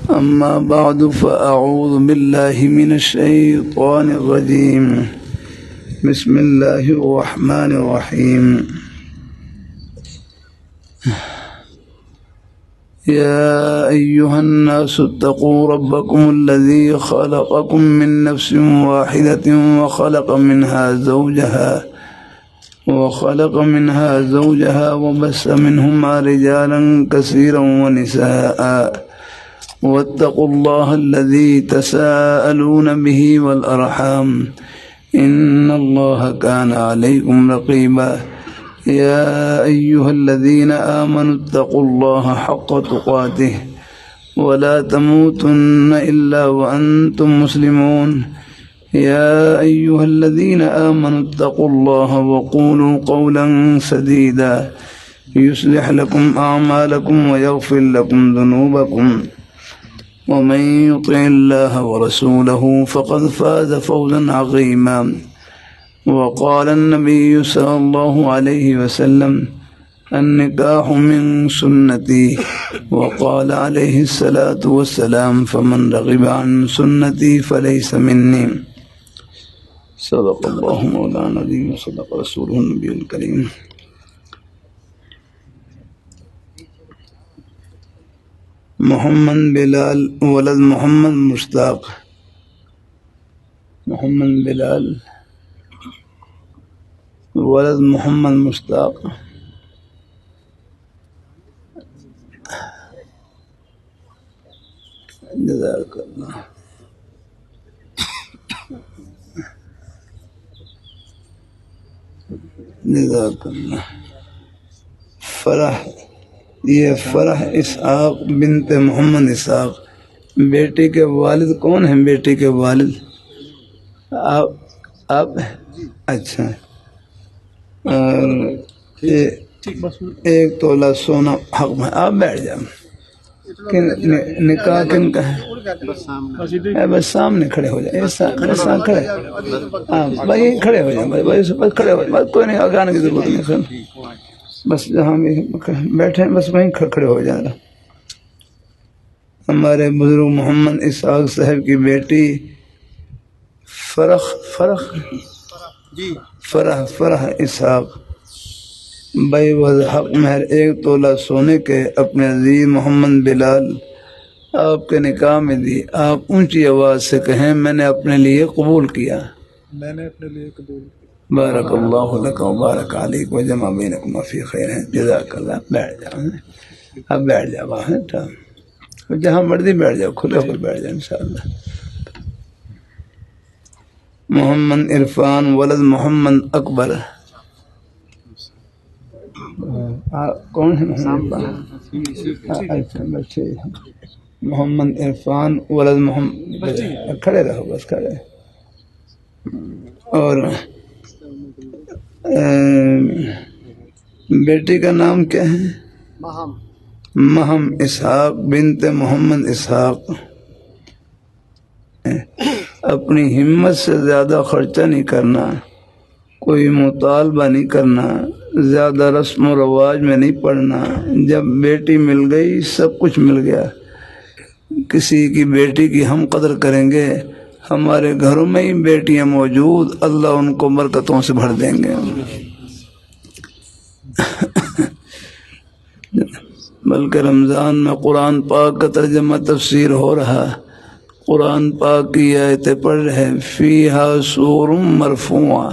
أما بعد فأعوذ بالله من الشيطان الرجيم. بسم الله الرحمن الرحيم. يا أيها الناس اتقوا ربكم الذي خلقكم من نفس واحدة وخلق منها زوجها وبث منهما رجالا كثيرا ونساء واتقوا الله الذي تساءلون به والأرحام إن الله كان عليكم رقيبا. يا أيها الذين آمنوا اتقوا الله حق تقاته ولا تموتن إلا وأنتم مسلمون. يا أيها الذين آمنوا اتقوا الله وقولوا قولا سديدا يصلح لكم أعمالكم ويغفر لكم ذنوبكم ومن يطع الله ورسوله فقد فاز فوزا عظيما. وقال النبي صلى الله عليه وسلم النكاح من سنتي. وقال عليه الصلاة والسلام فمن رغب عن سنتي فليس مني. صدق الله مولانا العظيم وصدق رسوله النبي الكريم. محمد بلال ولد محمد مشتاق. محمد بلال ولد محمد مشتاق. جزاک اللہ. جزاک اللہ. فرح، یہ فرح اسحاق بنت محمد اسحاق. بیٹی کے والد کون ہیں؟ بیٹی کے والد آپ اچھا. ایک تولہ سونا حق میں. آپ بیٹھ جاؤ. نکاح کن کا ہے؟ بس سامنے کھڑے ہو جائیں. کھڑے ہاں بھائی، کھڑے ہو جائیں بس کھڑے ہو جائیں. کوئی نہیں، آگے آنے کی ضرورت نہیں سر. بس جہاں بھی بیٹھے بس وہیں کھڑے ہو جائیں. ہمارے بزرگ محمد اسحاق صاحب کی بیٹی فرح اسحاق بھائی حق مہر ایک تولہ سونے کے اپنے عزیز محمد بلال آپ کے نکاح میں دی. آپ اونچی آواز سے کہیں میں نے اپنے لیے قبول کیا. میں نے اپنے لیے قبول کیا. بارک اللہ لک و بارک علیک و جمع بینکما فی خیر. جزاک اللہ. بیٹھ جاؤ. اب بیٹھ جاؤ وہاں، جہاں مرضی بیٹھ جاؤ، کھلے ہو کر بیٹھ جاؤ انشاءاللہ. محمد عرفان ولد محمد اکبر. کون ہے محمد عرفان ولد محمد. کھڑے رہو بس کھڑے. اور بیٹی کا نام کیا ہے؟ مہم اسحاق بنت محمد اسحاق. اپنی ہمت سے زیادہ خرچہ نہیں کرنا، کوئی مطالبہ نہیں کرنا، زیادہ رسم و رواج میں نہیں پڑنا. جب بیٹی مل گئی سب کچھ مل گیا. کسی کی بیٹی کی ہم قدر کریں گے، ہمارے گھروں میں ہی بیٹیاں موجود، اللہ ان کو برکتوں سے بھر دیں گے. بلکہ رمضان میں قرآن پاک کا ترجمہ تفسیر ہو رہا. قرآن پاک کی آیتیں پڑھ رہے. فیہا سور مرفوعہ،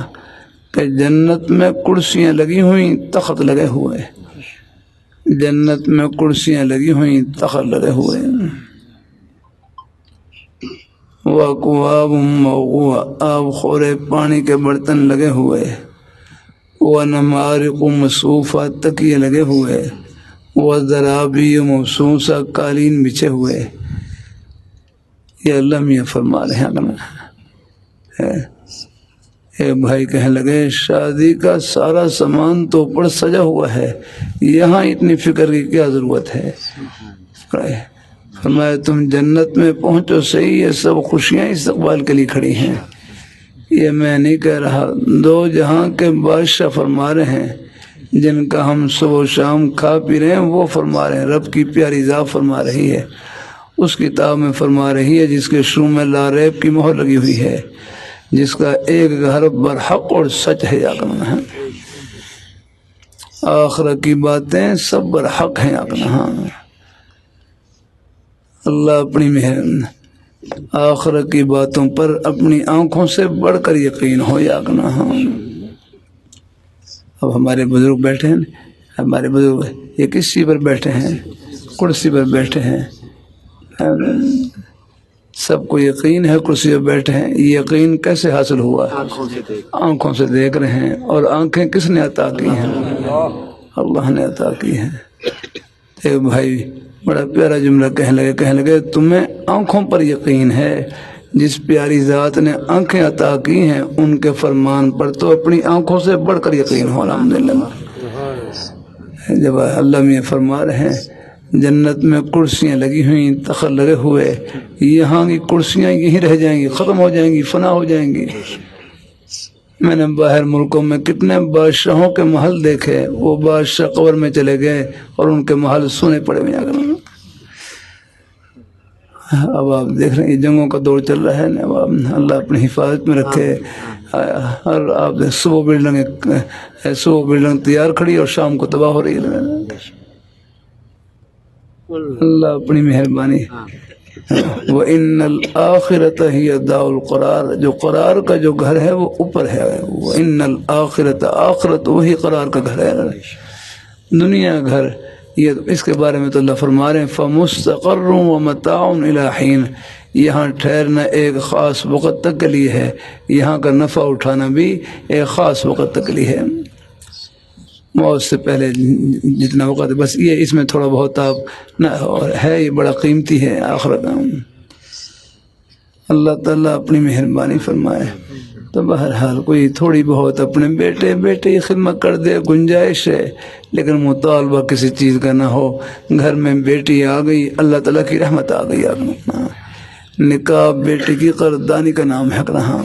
کہ جنت میں کرسیاں لگی ہوئیں، تخت لگے ہوئے. جنت میں کرسیاں لگی ہوئیں، تخت لگے ہوئے. وَأَكْوَابٌ مَّوْضُوعَةٌ، آب خورے پانی کے برتن لگے ہوئے. وَنَمَارِقُ مَصْفُوفَةٌ، تکیے لگے ہوئے. وَزَرَابِيُّ مَبْثُوثَةٌ، قالین بچھے ہوئے. یہ اللہ میاں فرما رہے ہیں. ایک بھائی کہنے لگے شادی کا سارا سامان تو اوپر سجا ہوا ہے، یہاں اتنی فکر کی کیا ضرورت ہے؟ فرمایا تم جنت میں پہنچو صحیح، یہ سب خوشیاں استقبال کے لیے کھڑی ہیں. یہ میں نہیں کہہ رہا، دو جہاں کے بادشاہ فرما رہے ہیں، جن کا ہم صبح و شام کھا پی رہے ہیں وہ فرما رہے ہیں. رب کی پیاری ذات فرما رہی ہے اس کتاب میں فرما رہی ہے جس کے شروع میں لا ریب کی مہر لگی ہوئی ہے، جس کا ایک حرف برحق اور سچ ہے یقینا ہے۔ آخرت کی باتیں سب برحق ہیں یقینا۔ اللہ اپنی آخرت کی باتوں پر اپنی آنکھوں سے بڑھ کر یقین ہو یقینا۔ اب ہمارے بزرگ بیٹھے ہیں، ہمارے بزرگ یہ کس چیز پر بیٹھے ہیں؟ کرسی پر بیٹھے ہیں، سب کو یقین ہے کرسی پر بیٹھے ہیں۔ یہ یقین کیسے حاصل ہوا؟ آنکھوں سے دیکھ رہے ہیں، اور آنکھیں کس نے عطا کی ہیں؟ اللہ نے عطا کی ہیں۔ ایک بھائی بڑا پیارا جملہ کہنے لگے تمہیں آنکھوں پر یقین ہے، جس پیاری ذات نے آنکھیں عطا کی ہیں ان کے فرمان پر تو اپنی آنکھوں سے بڑھ کر یقین ہو۔ الحمدللہ۔ جب اللہ میں فرما رہے ہیں جنت میں کرسیاں لگی ہوئی، تخت لگے ہوئے، یہاں کی کرسیاں یہیں رہ جائیں گی، ختم ہو جائیں گی، فنا ہو جائیں گی۔ میں نے باہر ملکوں میں کتنے بادشاہوں کے محل دیکھے، وہ بادشاہ قبر میں چلے گئے اور ان کے محل سونے پڑے ہوئے۔ اب آپ دیکھ رہے ہیں یہ جنگوں کا دور چل رہا ہے نا، اللہ اپنی حفاظت میں رکھے۔ اور آپ صبح بلڈنگ تیار کھڑی اور شام کو تباہ ہو رہی ہے۔ اللہ اپنی مہربانی۔ وَإِنَّ الْآخِرَةَ هِيَ دَارُ الْقَرَارِ، جو قرار کا جو گھر ہے وہ اوپر ہے۔ وَإِنَّ الْآخِرَةَ، آخرت وہی قرار کا گھر ہے، دنیا گھر یہ اس کے بارے میں تو اللہ فرما رہے ہیں فَمُسْتَقَرٌ وَمَتَاعٌ إِلَىٰ حِينٍ، یہاں ٹھہرنا ایک خاص وقت تک کے لیے ہے، یہاں کا نفع اٹھانا بھی ایک خاص وقت تک کے لیے ہے، موت سے پہلے جتنا وقت ہے بس یہ اس میں تھوڑا بہت آپ نہ ہے، یہ بڑا قیمتی ہے آخرت۔ اللہ تعالیٰ اپنی مہربانی فرمائے۔ تو بہرحال کوئی تھوڑی بہت اپنے بیٹے کی خدمت کر دے، گنجائش ہے، لیکن مطالبہ کسی چیز کا نہ ہو۔ گھر میں بیٹی آ گئی، اللہ تعالیٰ کی رحمت آ گئی۔ نکاح بیٹی کی قدردانی کا نام ہے۔ کہاں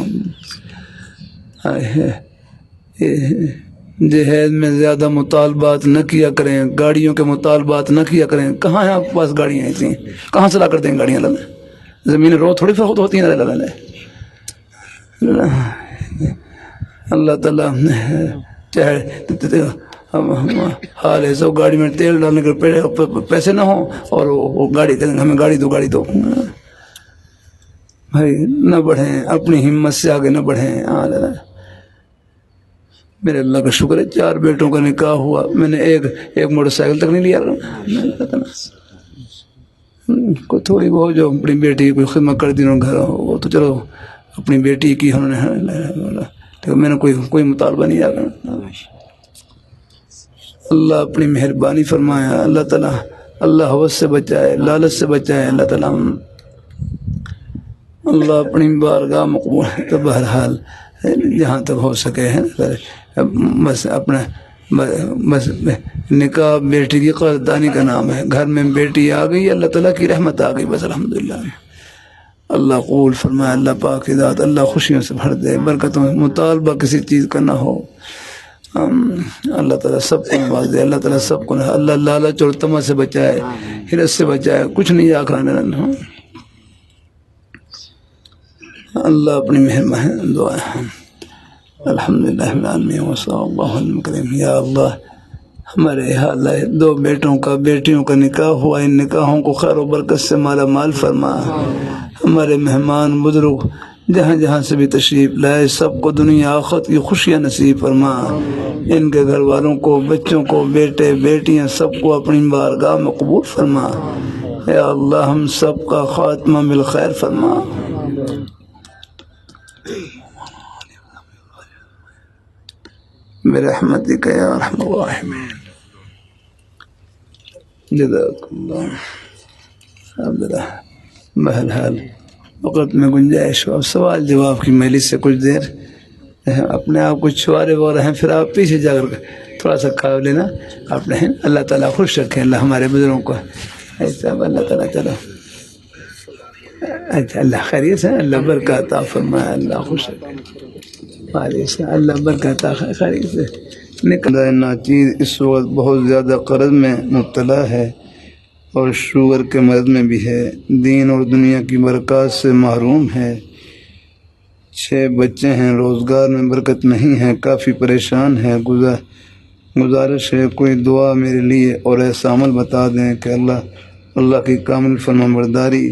جہیز میں زیادہ مطالبات نہ کیا کریں، گاڑیوں کے مطالبات نہ کیا کریں۔ کہاں ہیں آپ کے پاس گاڑیاں ایسی؟ کہاں سے لا کرتے ہیں گاڑیاں؟ اللہ زمین رو تھوڑی فروخت ہوتی ہیں۔ اللہ تعالیٰ چاہے حال ہے سو گاڑی میں تیل ڈالنے کے پیسے نہ ہوں اور وہ گاڑی ہمیں گاڑی دو بھائی نہ بڑھیں، اپنی ہمت سے آگے نہ بڑھیں۔ میرے اللہ کا شکر ہے 4 بیٹوں کا نکاح ہوا، میں نے ایک موٹر سائیکل تک نہیں لیا۔ کوئی تھوڑی بہت جو اپنی بیٹی کی کوئی خدمت کر دی انہوں گھر، وہ تو چلو اپنی بیٹی کی انہوں نے، میں نے کوئی مطالبہ نہیں آیا۔ اللہ اپنی مہربانی فرمایا۔ اللہ تعالیٰ اللہ حوث سے بچائے، لالچ سے بچائے۔ اللہ تعالیٰ اللہ اپنی بارگاہ مقبول ہے۔ تو بہرحال جہاں تک ہو سکے ہے بس اپنا بس نکاح بیٹی کی قدردانی کا نام ہے۔ گھر میں بیٹی آ گئی، اللہ تعالیٰ کی رحمت آ گئی، بس الحمدللہ۔ اللہ قبول فرمائے، اللہ پاک کی ذات اللہ خوشیوں سے بھر دے، برکتوں میں مطالبہ کسی چیز کا نہ ہو۔ اللہ تعالیٰ سب کو نواز دے، اللہ تعالیٰ سب کو اللہ لالچ اور طمع سے بچائے، حرص سے بچائے، کچھ نہیں آخرانے رہنا۔ اللہ اپنی مہربانی دعا ہے۔ الحمدللہ رب العالمین وصلی اللہ علیہ وسلم۔ یا اللہ ہمارے حال 2 بیٹیوں کا نکاح ہوا، ان نکاحوں کو خیر و برکت سے مالا مال فرما۔ ہمارے مہمان بزرگ جہاں جہاں سے بھی تشریف لائے سب کو دنیا آخرت کی خوشیاں نصیب فرما۔ ان کے گھر والوں کو، بچوں کو، بیٹے بیٹیاں سب کو اپنی بارگاہ میں قبول فرما۔ یا اللہ ہم سب کا خاتمہ بالخیر فرما۔ برحمتک یا ارحم الراحمین۔ جزاک اللہ۔ عبداللہ بہرحال وقت میں گنجائش ہو، سوال جواب کی مجلس سے کچھ دیر اپنے آپ کو چھوارے وہ رہیں، پھر آپ پیچھے جا کر تھوڑا سا کھا لینا آپ نے۔ اللہ تعالیٰ خوش رکھیں، اللہ ہمارے بزرگوں کو ایسا اللہ تعالیٰ۔ چلو اچھا، اللہ خیریت سے، اللہ برکت عطا فرمائے، اللہ خوش رکھے، اللہ برکت عطا خیریت سے نکل۔ ناچیز اس وقت بہت زیادہ قرض میں مبتلا ہے، اور شوگر کے مرض میں بھی ہے، دین اور دنیا کی برکات سے محروم ہے، 6 بچے ہیں، روزگار میں برکت نہیں ہے، کافی پریشان ہے۔ گزارش ہے کوئی دعا میرے لیے اور ایسا عمل بتا دیں کہ اللہ کی کامل فرما برداری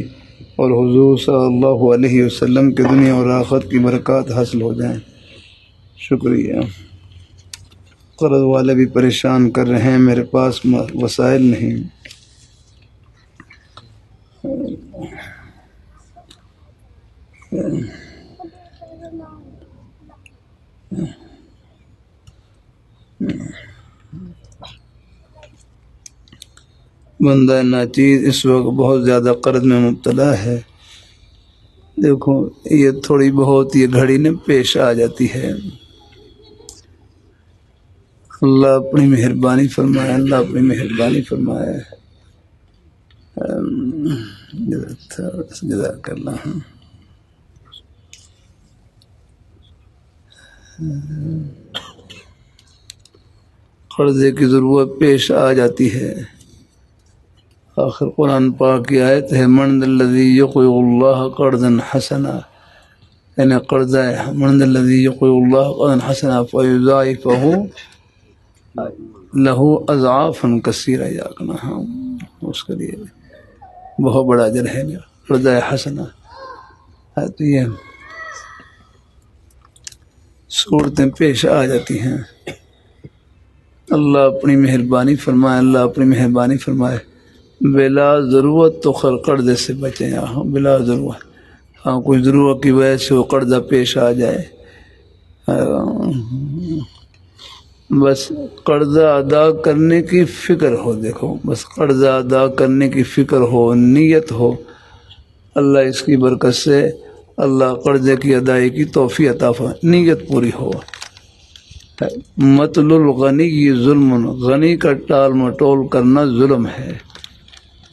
اور حضور صلی اللہ علیہ وسلم کے دنیا اور آخرت کی برکات حاصل ہو جائیں۔ شکریہ۔ قرض والے بھی پریشان کر رہے ہیں، میرے پاس وسائل نہیں۔ بندہ ناچیز اس وقت بہت زیادہ قرض میں مبتلا ہے۔ دیکھو یہ تھوڑی بہت یہ گھڑی نے پیش آ جاتی ہے، اللہ اپنی مہربانی فرمائے، اللہ اپنی مہربانی فرمائے۔ جزاک اللہ۔ قرضے کی ضرورت پیش آ جاتی ہے، آخر قرآن پاک کی آیت ہے من ذا الذی یقرض اللہ قرضا حسنا، یعنی قرضہ ہے من ذا الذی یقرض اللہ قرضا حسنا فیضاعفہ لہ اضعافا کثیرہ، یا کنا اس کے لیے بہت بڑا اجر ہے قرضہ حسنا ہے۔ تو یہ صورتیں پیش آ جاتی ہیں، اللہ اپنی مہربانی فرمائے، اللہ اپنی مہربانی فرمائے۔ بلا ضرورت تو قرضے سے بچیں، بلا ضرورت، ہاں کوئی ضرورت کی وجہ سے وہ قرضہ پیش آ جائے، بس قرضہ ادا کرنے کی فکر ہو، دیکھو بس قرضہ ادا کرنے کی فکر ہو، نیت ہو، اللہ اس کی برکت سے اللہ قرضے کی ادائیگی کی توفیق عطا فرمائے، نیت پوری ہو۔ مطل الغنی یہ ظلم، غنی کا ٹال مٹول کرنا ظلم ہے۔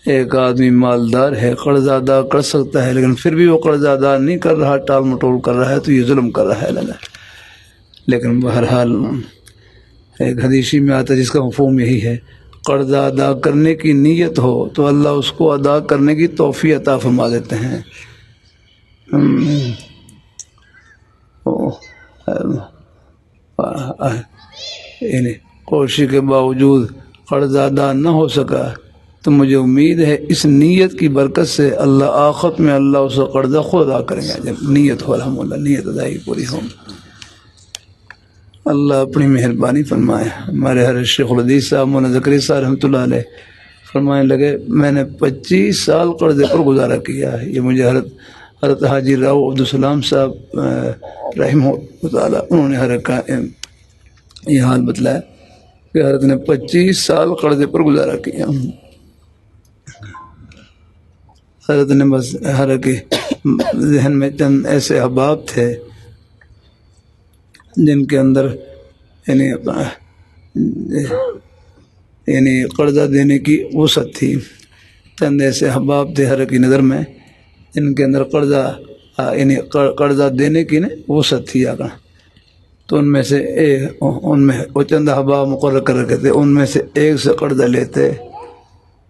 ایک آدمی مالدار ہے، قرض ادا کر سکتا ہے، لیکن پھر بھی وہ قرض ادا نہیں کر رہا، ٹال مٹول کر رہا ہے، تو یہ ظلم کر رہا ہے لگا۔ لیکن بہرحال ایک حدیثی میں آتا ہے جس کا مفہوم یہی ہے، قرض ادا کرنے کی نیت ہو تو اللہ اس کو ادا کرنے کی توفیق عطا فرما دیتے ہیں۔ یعنی کوشش کے باوجود قرض ادا نہ ہو سکا تو مجھے امید ہے اس نیت کی برکت سے اللہ آخرت میں اللہ اس کا قرضہ خود ادا کریں گے، جب نیت ہو، الحمدللہ نیت ادائی پوری ہو۔ اللہ اپنی مہربانی فرمائے۔ ہمارے حضرت شیخ الحدیث صاحب مولانا زکریا صاحب رحمۃ اللہ علیہ فرمانے لگے میں نے 25 سال قرضے پر گزارا کیا ہے۔ یہ مجھے حضرت حاجی راؤ عبدالسلام صاحب رحمہ اللہ تعالیٰ انہوں نے حضرت کا یہ حال بتلایا کہ حضرت نے 25 سال قرضے پر گزارا کیا۔ حضرت نے بس حضرت کے ذہن میں ایسے احباب تھے جن کے اندر یعنی قرضہ دینے کی وسعت تھی، چند ایسے احباب تھے حضرت کی نظر میں جن کے اندر قرضہ دینے کی وسعت تھی آگا۔ تو ان میں سے وہ چند احباب مقرر کر رکھے تھے، ان میں سے ایک سے قرضہ لیتے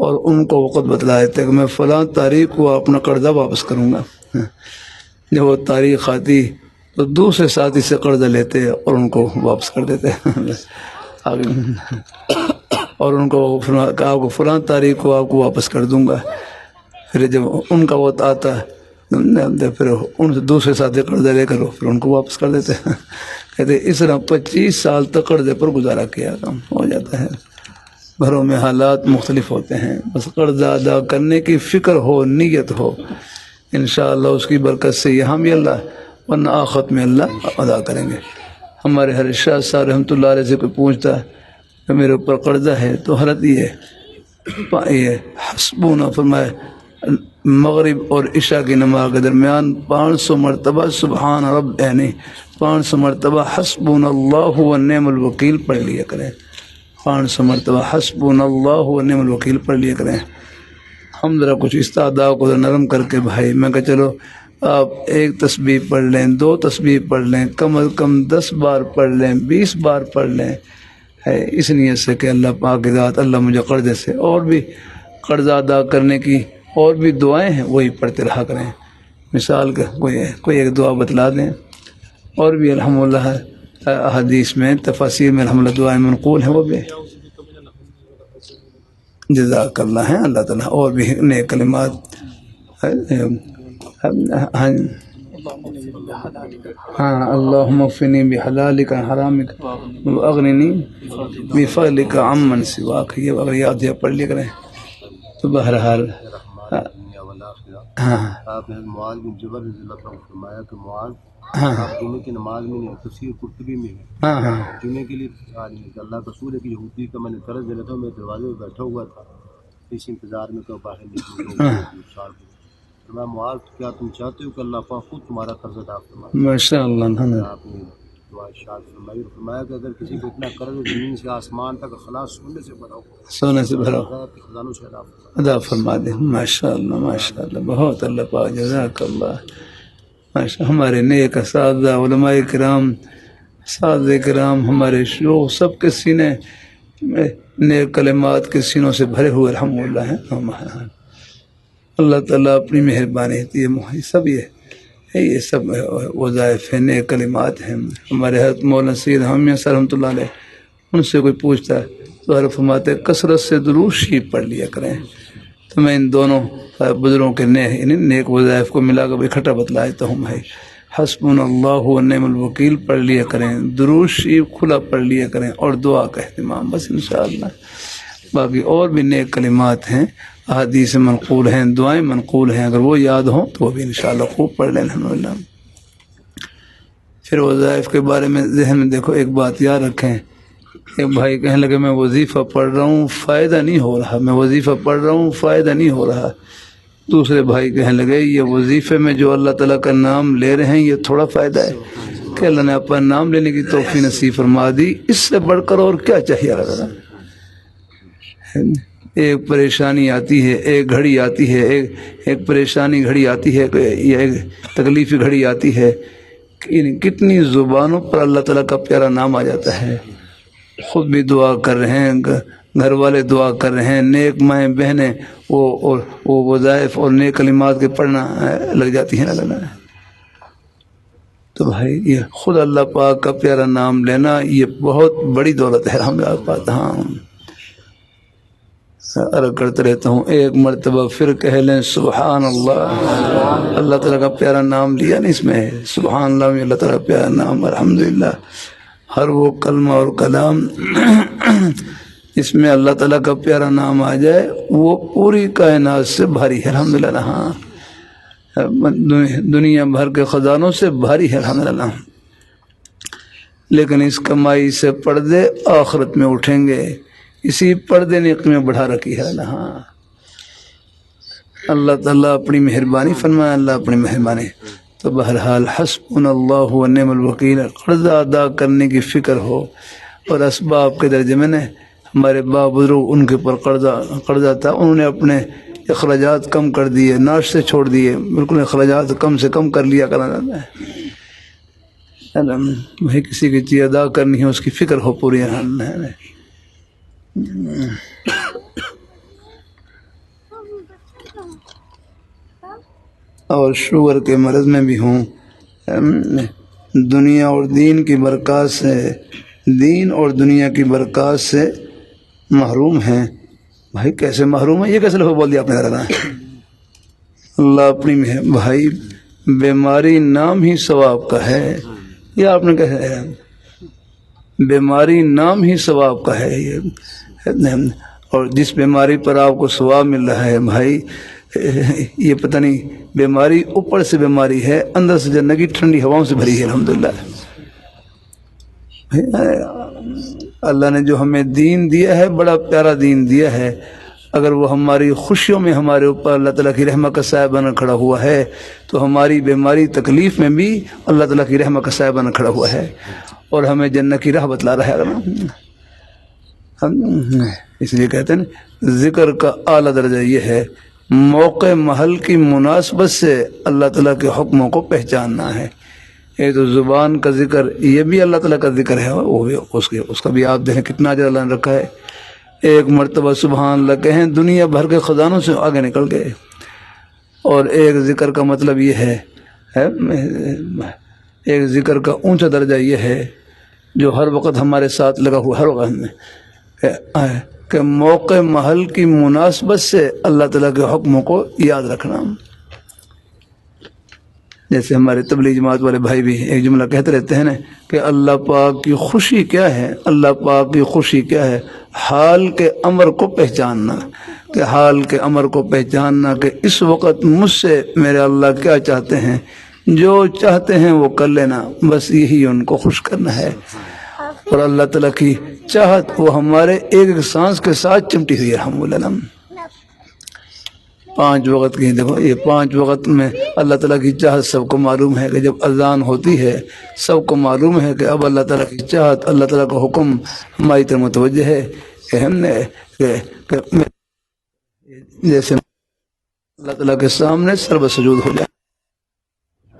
اور ان کو وقت بتلا دیتے کہ میں فلاں تاریخ کو اپنا قرضہ واپس کروں گا۔ جب وہ تاریخ آتی تو دوسرے ساتھی سے قرضہ لیتے اور ان کو واپس کر دیتے اور ان کو کہا آپ کو فلاں تاریخ کو آپ کو واپس کر دوں گا۔ پھر جب ان کا وقت آتا پھر ان سے دوسرے ساتھی قرضہ لے کر پھر ان کو واپس کر دیتے۔ کہتے اس طرح 25 سال تک قرضے پر گزارا کیا کام ہو جاتا ہے۔ گھروں میں حالات مختلف ہوتے ہیں، بس قرضہ ادا کرنے کی فکر ہو، نیت ہو، انشاءاللہ اس کی برکت سے یہاں بھی اللہ ورنہ آخرت میں اللہ ادا کریں گے۔ ہمارے حضرت شاہ صاحب رحمۃ اللہ علیہ سے کوئی پوچھتا ہے کہ میرے اوپر قرضہ ہے تو حضرت یہ حسبونا فرمائے مغرب اور عشاء کی نماز کے درمیان 500 مرتبہ سبحان رب، یعنی 500 مرتبہ حسبنا اللہ ونعم الوکیل پڑھ لیا کریں، 500 مرتبہ حسبنا اللہ ونعم الوکیل پڑھ لیا کریں۔ ہم ذرا کچھ استعداد کو ذرا نرم کر کے بھائی میں کہا چلو آپ 1 تسبیح پڑھ لیں، 2 تسبیح پڑھ لیں، کم از کم 10 بار پڑھ لیں، 20 بار پڑھ لیں، ہے اس نیت سے کہ اللہ پاک کی ذات اللہ مجھے قرضے سے اور بھی قرض ادا کرنے کی اور بھی دعائیں ہیں وہی پڑھتے رہا کریں. مثال کا کوئی ایک دعا بتلا دیں. اور بھی الحمدللہ حدیث میں تفاسیر میں الحمدللہ دعائیں منقول ہیں وہ بھی. جزاک اللہ ہیں اللہ تعالیٰ اور بھی نئے کلمات. ہاں اللہم اکفنی بحلالک عن حرامک واغننی بفضلک عمن سواک. یہ اگر یاد ہے پڑھ لیا کریں. تو بہرحال ہاں آپ نے معاذ بن جبل رضی اللہ عنہ فرمایا کہ معاذ ہاں آپ جمعے کی نماز میں نہیں. تفسیر قرطبی میں ہے ہاں ہاں جمعے کے لیے اللہ کا رسول ہے کہ یہودی کا میں نے قرض دے رہا تھا. میں دروازے پہ بیٹھا ہوا تھا اس انتظار میں کہ باہر نکلوں. تو میں معاذ کیا تم چاہتے ہو کہ اللہ پاک خود تمہارا قرض ادا فرمائے؟ ماشاء اللہ الحمدللہ. آپ نے دعا ارشاد فرمائی اور فرمایا کہ اگر کسی کو اتنا قرض ہے زمین سے آسمان تک خلاص سونے سے بھرا ہو سونے سے بھرا غیب کے خزانوں سے ادا فرمائے. ادا فرما دیں. ماشاء اللہ بہت اللہ پاک جزاک اللہ. ماشاء ہمارے نیک اساتذہ علماء کرام اساتذہ کرام ہمارے شیوخ سب کے سینے نیک کلمات کے سینوں سے بھرے ہوئے الحمدللہ ہیں. اللہ تعالیٰ اپنی مہربانی یہ سب یہ سب وظائف ہیں نیک کلمات ہیں. ہمارے حضرت مولانا سید حامی صاحب رحمۃ اللہ علیہ ان سے کوئی پوچھتا ہے تو حضرت فرماتے کثرت سے درود شریف پڑھ لیا کریں. تو میں ان دونوں بزرگوں کے نیک وظائف کو ملا کر اکٹھا بتلایا تو ہوں بھائی حسبنا اللہ و نعم الوکیل پڑھ لیا کریں. درود شریف کھلا پڑھ لیا کریں اور دعا کا اہتمام بس انشاءاللہ. باقی اور بھی نیک کلمات ہیں احادیث منقول ہیں دعائیں منقول ہیں اگر وہ یاد ہوں تو وہ بھی انشاءاللہ خوب پڑھ لیں الحمدللہ. پھر وظائف کے بارے میں ذہن میں دیکھو ایک بات یاد رکھیں. ایک بھائی کہنے لگے میں وظیفہ پڑھ رہا ہوں فائدہ نہیں ہو رہا. میں وظیفہ پڑھ رہا ہوں فائدہ نہیں ہو رہا. دوسرے بھائی کہنے لگے یہ وظیفے میں جو اللہ تعالیٰ کا نام لے رہے ہیں یہ تھوڑا فائدہ ہے کہ اللہ نے اپنا نام لینے کی توفیق نصیب فرما دی. اس سے بڑھ کر اور کیا چاہیے اللہ تعالیٰ. ایک پریشانی آتی ہے ایک گھڑی آتی ہے ایک پریشانی گھڑی آتی ہے یا ایک تکلیفی گھڑی آتی ہے. کتنی زبانوں پر اللہ تعالیٰ کا پیارا نام آ جاتا ہے. خود بھی دعا کر رہے ہیں گھر والے دعا کر رہے ہیں نیک مائیں بہنیں وہ وظائف اور نیک کلمات کے پڑھنا لگ جاتی ہیں اللہ. تو بھائی یہ خود اللہ پاک کا پیارا نام لینا یہ بہت بڑی دولت ہے. ہم پاتا ہاں عرض کرتے رہتا ہوں ایک مرتبہ پھر کہہ لیں سبحان اللہ. اللہ تعالیٰ کا پیارا نام لیا نا اس میں سبحان اللہ میں اللہ تعالیٰ کا پیارا نام الحمدللہ. ہر وہ کلمہ اور کلام اس میں اللہ تعالیٰ کا پیارا نام آ جائے وہ پوری کائنات سے بھاری ہے الحمدللہ. ہاں دنیا بھر کے خزانوں سے بھاری ہے الحمدللہ. لیکن اس کمائی سے پردے آخرت میں اٹھیں گے. اسی پردے نے قیمت بڑھا رکھی ہے. ہاں اللہ تعالیٰ اپنی مہربانی فرمائے اللہ اپنی مہربانی. تو بہرحال حسبنا اللہ و نعم الوکیل قرض ادا کرنے کی فکر ہو. اور اسباب کے درجے میں نے ہمارے باپ بزرگ ان کے اوپر قرضہ تھا انہوں نے اپنے اخراجات کم کر دیے ناشتے چھوڑ دیے بالکل اخراجات کم سے کم کر لیا کرنا ہے. بھائی کسی کی چیز ادا کرنی ہے اس کی فکر ہو پوری ہے. اور شوگر کے مرض میں بھی ہوں دنیا اور دین کی برکات سے دین اور دنیا کی برکات سے محروم ہیں. بھائی کیسے محروم ہے یہ کیسے لفظ بول دیا آپ نے ذرا. اللہ اپنی بھائی بیماری نام ہی ثواب کا ہے. یہ آپ نے کہا ہے بیماری نام ہی ثواب کا ہے. یہ اور جس بیماری پر آپ کو ثواب مل رہا ہے بھائی یہ پتہ نہیں بیماری اوپر سے بیماری ہے اندر سے جنت کی ٹھنڈی ہواؤں سے بھری ہے الحمدللہ. اللہ نے جو ہمیں دین دیا ہے بڑا پیارا دین دیا ہے. اگر وہ ہماری خوشیوں میں ہمارے اوپر اللہ تعالیٰ کی رحمت کا سایہ بنا کھڑا ہوا ہے تو ہماری بیماری تکلیف میں بھی اللہ تعالیٰ کی رحمت کا سایہ بنا کھڑا ہوا ہے اور ہمیں جنت کی راہ بتلا رہا ہے. اس لیے کہتے ہیں ذکر کا اعلیٰ درجہ یہ ہے موقع محل کی مناسبت سے اللہ تعالیٰ کے حکموں کو پہچاننا ہے. یہ تو زبان کا ذکر یہ بھی اللہ تعالیٰ کا ذکر ہے وہ بھی اس کا بھی آپ دیکھیں کتنا اجر اللہ نے رکھا ہے. ایک مرتبہ سبحان اللہ کہیں دنیا بھر کے خزانوں سے آگے نکل گئے. اور ایک ذکر کا مطلب یہ ہے ایک ذکر کا اونچا درجہ یہ ہے جو ہر وقت ہمارے ساتھ لگا ہوا ہر وقت میں کہ موقع محل کی مناسبت سے اللہ تعالیٰ کے حکموں کو یاد رکھنا. جیسے ہمارے تبلیغ جماعت والے بھائی بھی ایک جملہ کہتے رہتے ہیں نا کہ اللہ پاک کی خوشی کیا ہے, اللہ پاک کی خوشی کیا ہے, حال کے امر کو پہچاننا, کہ حال کے امر کو پہچاننا کہ اس وقت مجھ سے میرے اللہ کیا چاہتے ہیں, جو چاہتے ہیں وہ کر لینا, بس یہی ان کو خوش کرنا ہے. اور اللہ تعالیٰ کی چاہت وہ ہمارے ایک ایک سانس کے ساتھ چمٹی ہوئی ہے. الحمدللہ 5 وقت کی, دیکھو یہ 5 وقت میں اللہ تعالیٰ کی چاہت سب کو معلوم ہے کہ جب اذان ہوتی ہے سب کو معلوم ہے کہ اب اللہ تعالیٰ کی چاہت, اللہ تعالیٰ کا حکم ہماری طرف متوجہ ہے کہ ہم نے جیسے اللہ تعالیٰ کے سامنے سر سجود ہو جائے.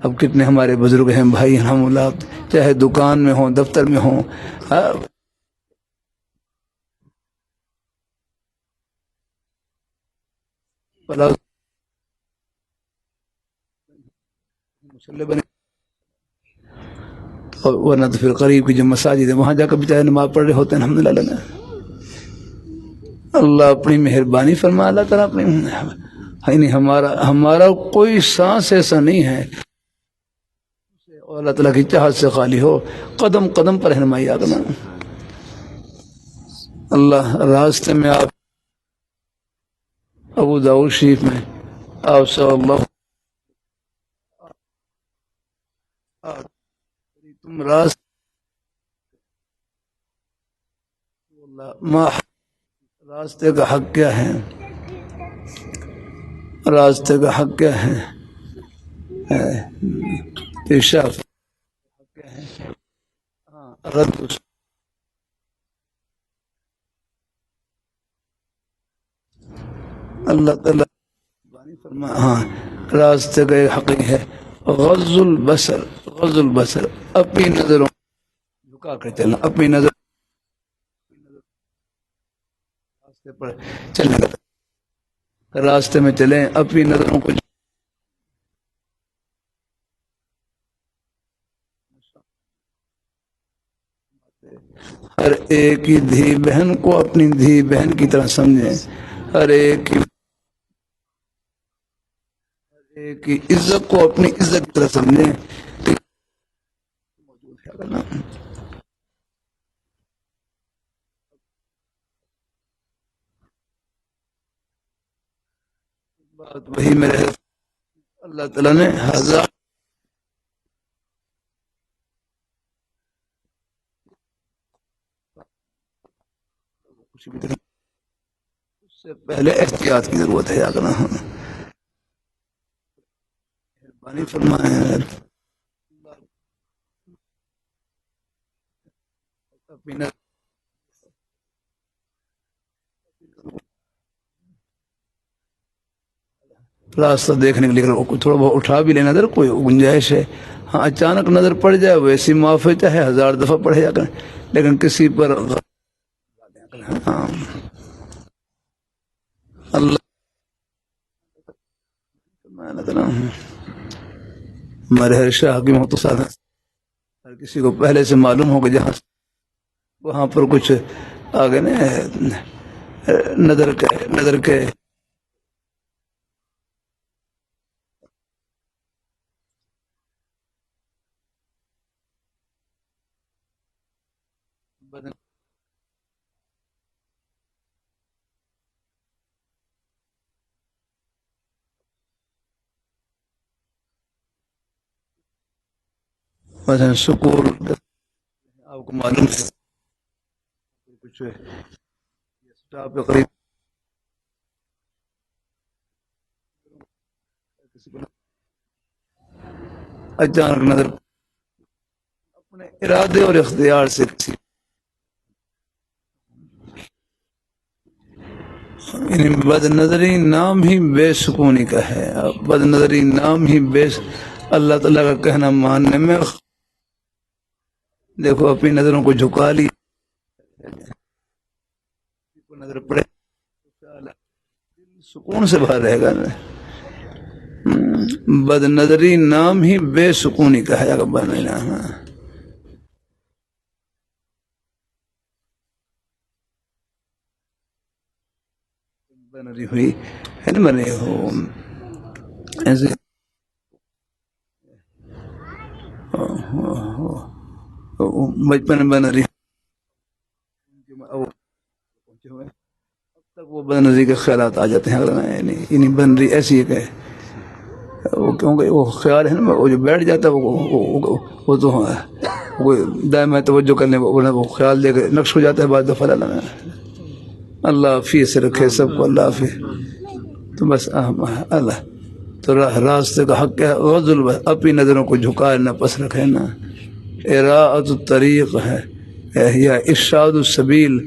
اب کتنے ہمارے بزرگ ہیں بھائی الحمدللہ, چاہے دکان میں ہوں دفتر میں ہوں, مسلح بنے, اور ورنہ تو پھر قریب کی جو مساجد ہے وہاں جا کر بیچارے نماز پڑھ رہے ہوتے ہیں. الحمدللہ اللہ اپنی مہربانی فرما, اللہ تعالیٰ اپنی نہیں, ہمارا کوئی سانس ایسا نہیں ہے اور اللہ تعالیٰ کی چاہت سے خالی ہو. قدم قدم پر رہنمائی کرنا. اللہ راستے میں آپ ابو داؤد شریف میں آپ صلی اللہ تم راستے کا حق کیا ہے, راستے کا حق کیا ہے, پیشاب کیا ہے, رد اللہ تعالیٰ فرما. ہاں راستے کا ایک حقیقت ہے غض البصر, غض البصر, اپنی نظروں جھکا کر چلنا, اپنی نظر راستے پر چلنے کا, راستے میں چلیں اپنی نظروں کو ہر ایک کی دھی بہن کو اپنی دھی بہن کی طرح سمجھیں, ہر ایک کی عزت کو اپنی عزت کی طرح سمجھیں. بات وہی میں رہے, اللہ تعالیٰ نے ہزار اس سے پہلے احتیاط کی ضرورت ہے. یاد رکھنا مہربانی فرمائے. راستہ دیکھنے کے لیے تھوڑا بہت اٹھا بھی لینا نظر, کوئی گنجائش ہے. ہاں اچانک نظر پڑ جائے ویسی معاف ہے, چاہے 1000 دفعہ پڑھے جا کر, لیکن کسی پر ہاں اللہ ہمارے ہر شاہ کی مختصر ہر کسی کو پہلے سے معلوم ہو کہ جہاں وہاں پر کچھ آگے نا نظر کے بدن مثلا سکول آپ کو معلوم ہے کچھ اسٹاف کے قریب اچانک نظر اپنے ارادے اور اختیار سے کسی بد نظری نام ہی بے سکونی کا ہے. بد نظری نام ہی اللہ تعالیٰ کا کہنا ماننے میں دیکھو اپنی نظروں کو جھکا لی, نظر پڑے سکون سے باہر رہے گا. بد نظری نام ہی بے سکونی کا ہے. بننا بنری ہوئی ہے نا بنے ہو ایسے بچپن بن رہی اب تک وہ بد نظری کے خیالات آ جاتے ہیں. یعنی بن رہی ایسی ہے کہ وہ کیونکہ وہ خیال ہے نا وہ جو بیٹھ جاتا ہے وہ تو وہ دائم توجہ کرنے وہ خیال دے کے نقش ہو جاتا ہے. بعد دفعہ اللہ حافظ سے رکھے سب کو. اللہ حافظ. تو بس اللہ تو راستے کا حق ہے. غضل اپنی نظروں کو جھکائے نہ پس رکھے نا. اراءۃ الطریق ہے یا ارشاد السبیل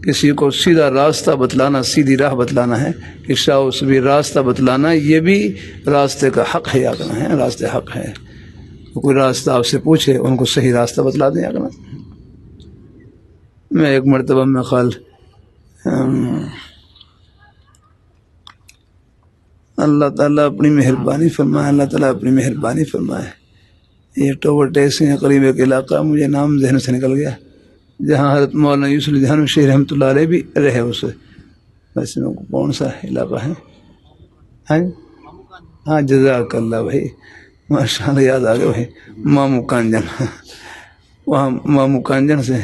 کسی کو سیدھا راستہ بتلانا سیدھی راہ بتلانا ہے. ارشاد السبیل راستہ بتلانا یہ بھی راستے کا حق ہے. آگنا ہے راستے حق ہے. کوئی راستہ آپ سے پوچھے ان کو صحیح راستہ بتلا دیں. آگنا میں ایک مرتبہ میں خیال اللہ تعالیٰ اپنی مہربانی فرمائے. اللہ تعالیٰ اپنی مہربانی فرمائے. یہ ٹوبر ٹیکسی ہیں قریب ایک علاقہ مجھے نام ذہن سے نکل گیا جہاں حضرت مولانا یوسف جہان شیخ رحمۃ اللہ علیہ بھی رہے. اسے ویسے کون سا علاقہ ہے؟ ہاں جزاک اللہ بھائی ماشاء اللہ یاد آ گیا بھائی. مامو کانجن وہاں مامو کانجن سے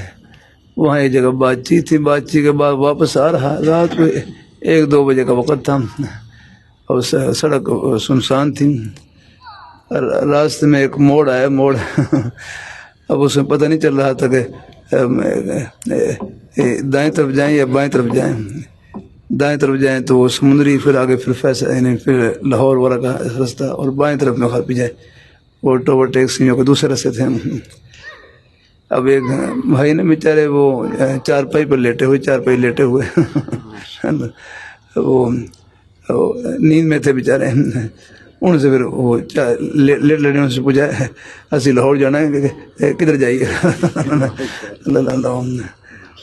وہاں ایک جگہ بات چیت تھی. بات چیت کے بعد واپس آ رہا رات کو 1-2 بجے کا وقت تھا اور سڑک سنسان تھی. راستے میں ایک موڑ آیا. موڑ اب اس میں پتہ نہیں چل رہا تھا کہ دائیں طرف جائیں یا بائیں طرف جائیں. دائیں طرف جائیں تو وہ سمندری پھر آگے پھر فیصلہ یعنی پھر لاہور والا کا راستہ اور بائیں طرف میں خاپی جائے. وہ ٹوبر ٹیکسیوں کے دوسرے راستے تھے. اب ایک بھائی نے بیچارے وہ چارپائی پر لیٹے ہوئے وہ نیند میں تھے بیچارے. ان سے پھر وہ لیٹ ان سے پوچھا اسی لاہور جانا ہے کدھر جائیے.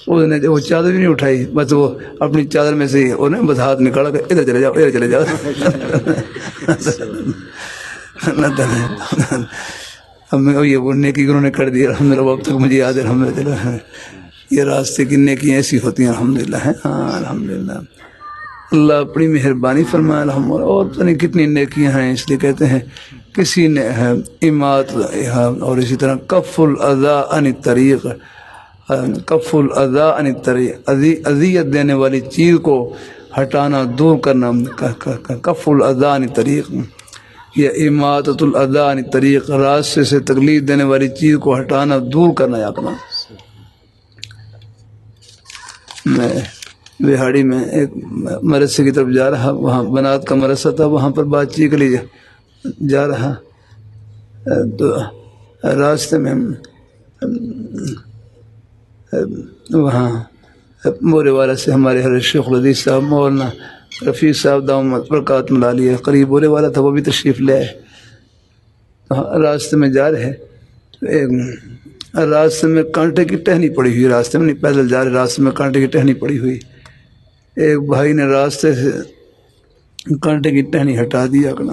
اس نے وہ چادر بھی نہیں اٹھائی بس وہ اپنی چادر میں سے انہیں بس ہاتھ نکالا کہ ادھر چلے جاؤ ادھر چلے جاؤ. اللہ تعالیٰ ہمیں یہ وہ نیکی انہوں نے کر دیا الحمد للہ. اب تک مجھے یاد ہے الحمد للہ. یہ راستے کی نیکی ایسی ہوتی ہیں الحمد للہ. ہاں الحمد للہ. اللہ اپنی مہربانی فرمائے الحمد للہ. اور پتہ نہیں کتنی نیکیاں ہیں. اس لیے کہتے ہیں کسی نے امات اور اسی طرح کف الاذی عن الطریق. کف الاذی عن الطریق اذیت دینے والی چیز کو ہٹانا دور کرنا. کف الاذی عن الطریق یا اماطۃ الاذی عن الطریق راستے سے تکلیف دینے والی چیز کو ہٹانا دور کرنا. یا کرنا. میں بہاڑی میں ایک مدرسے کی طرف جا رہا. وہاں بنات کا مدرسہ تھا. وہاں پر بات چیت کے لیے جا رہا تو راستے میں وہاں مورے والا سے ہمارے حضرت شیخ الحدیث صاحب مولانا رفیع صاحب دامت برکات ملالیہ قریب بورے والا تھا. وہ بھی تشریف لے آئے. راستے میں جا رہے تو ایک راستے میں کانٹے کی ٹہنی پڑی ہوئی. راستے میں نہیں پیدل جا رہے راستے میں کانٹے کی ٹہنی پڑی ہوئی. ایک بھائی نے راستے سے کانٹے کی ٹہنی ہٹا دیا کرنا.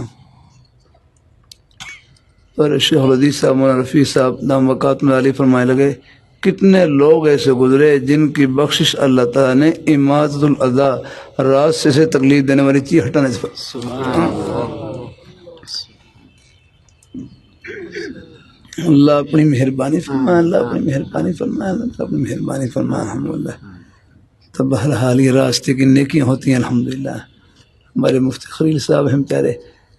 اور شیخ الحدیث صاحب مولانا رفیع صاحب دامت برکات ملالیہ فرمائے لگے کتنے لوگ ایسے گزرے جن کی بخشش اللہ تعالیٰ نے اماطۃ الاذی راستے سے تکلیف دینے والی چیز ہٹانے سے. اللہ اپنی مہربانی فرمائے. اللہ اپنی مہربانی فرمائے. اللہ اپنی مہربانی فرمائے. الحمدللہ. تو بہرحال یہ راستے کی نیکیاں ہوتی ہیں الحمدللہ. ہمارے مفتی خلیل صاحب ہم کہہ رہے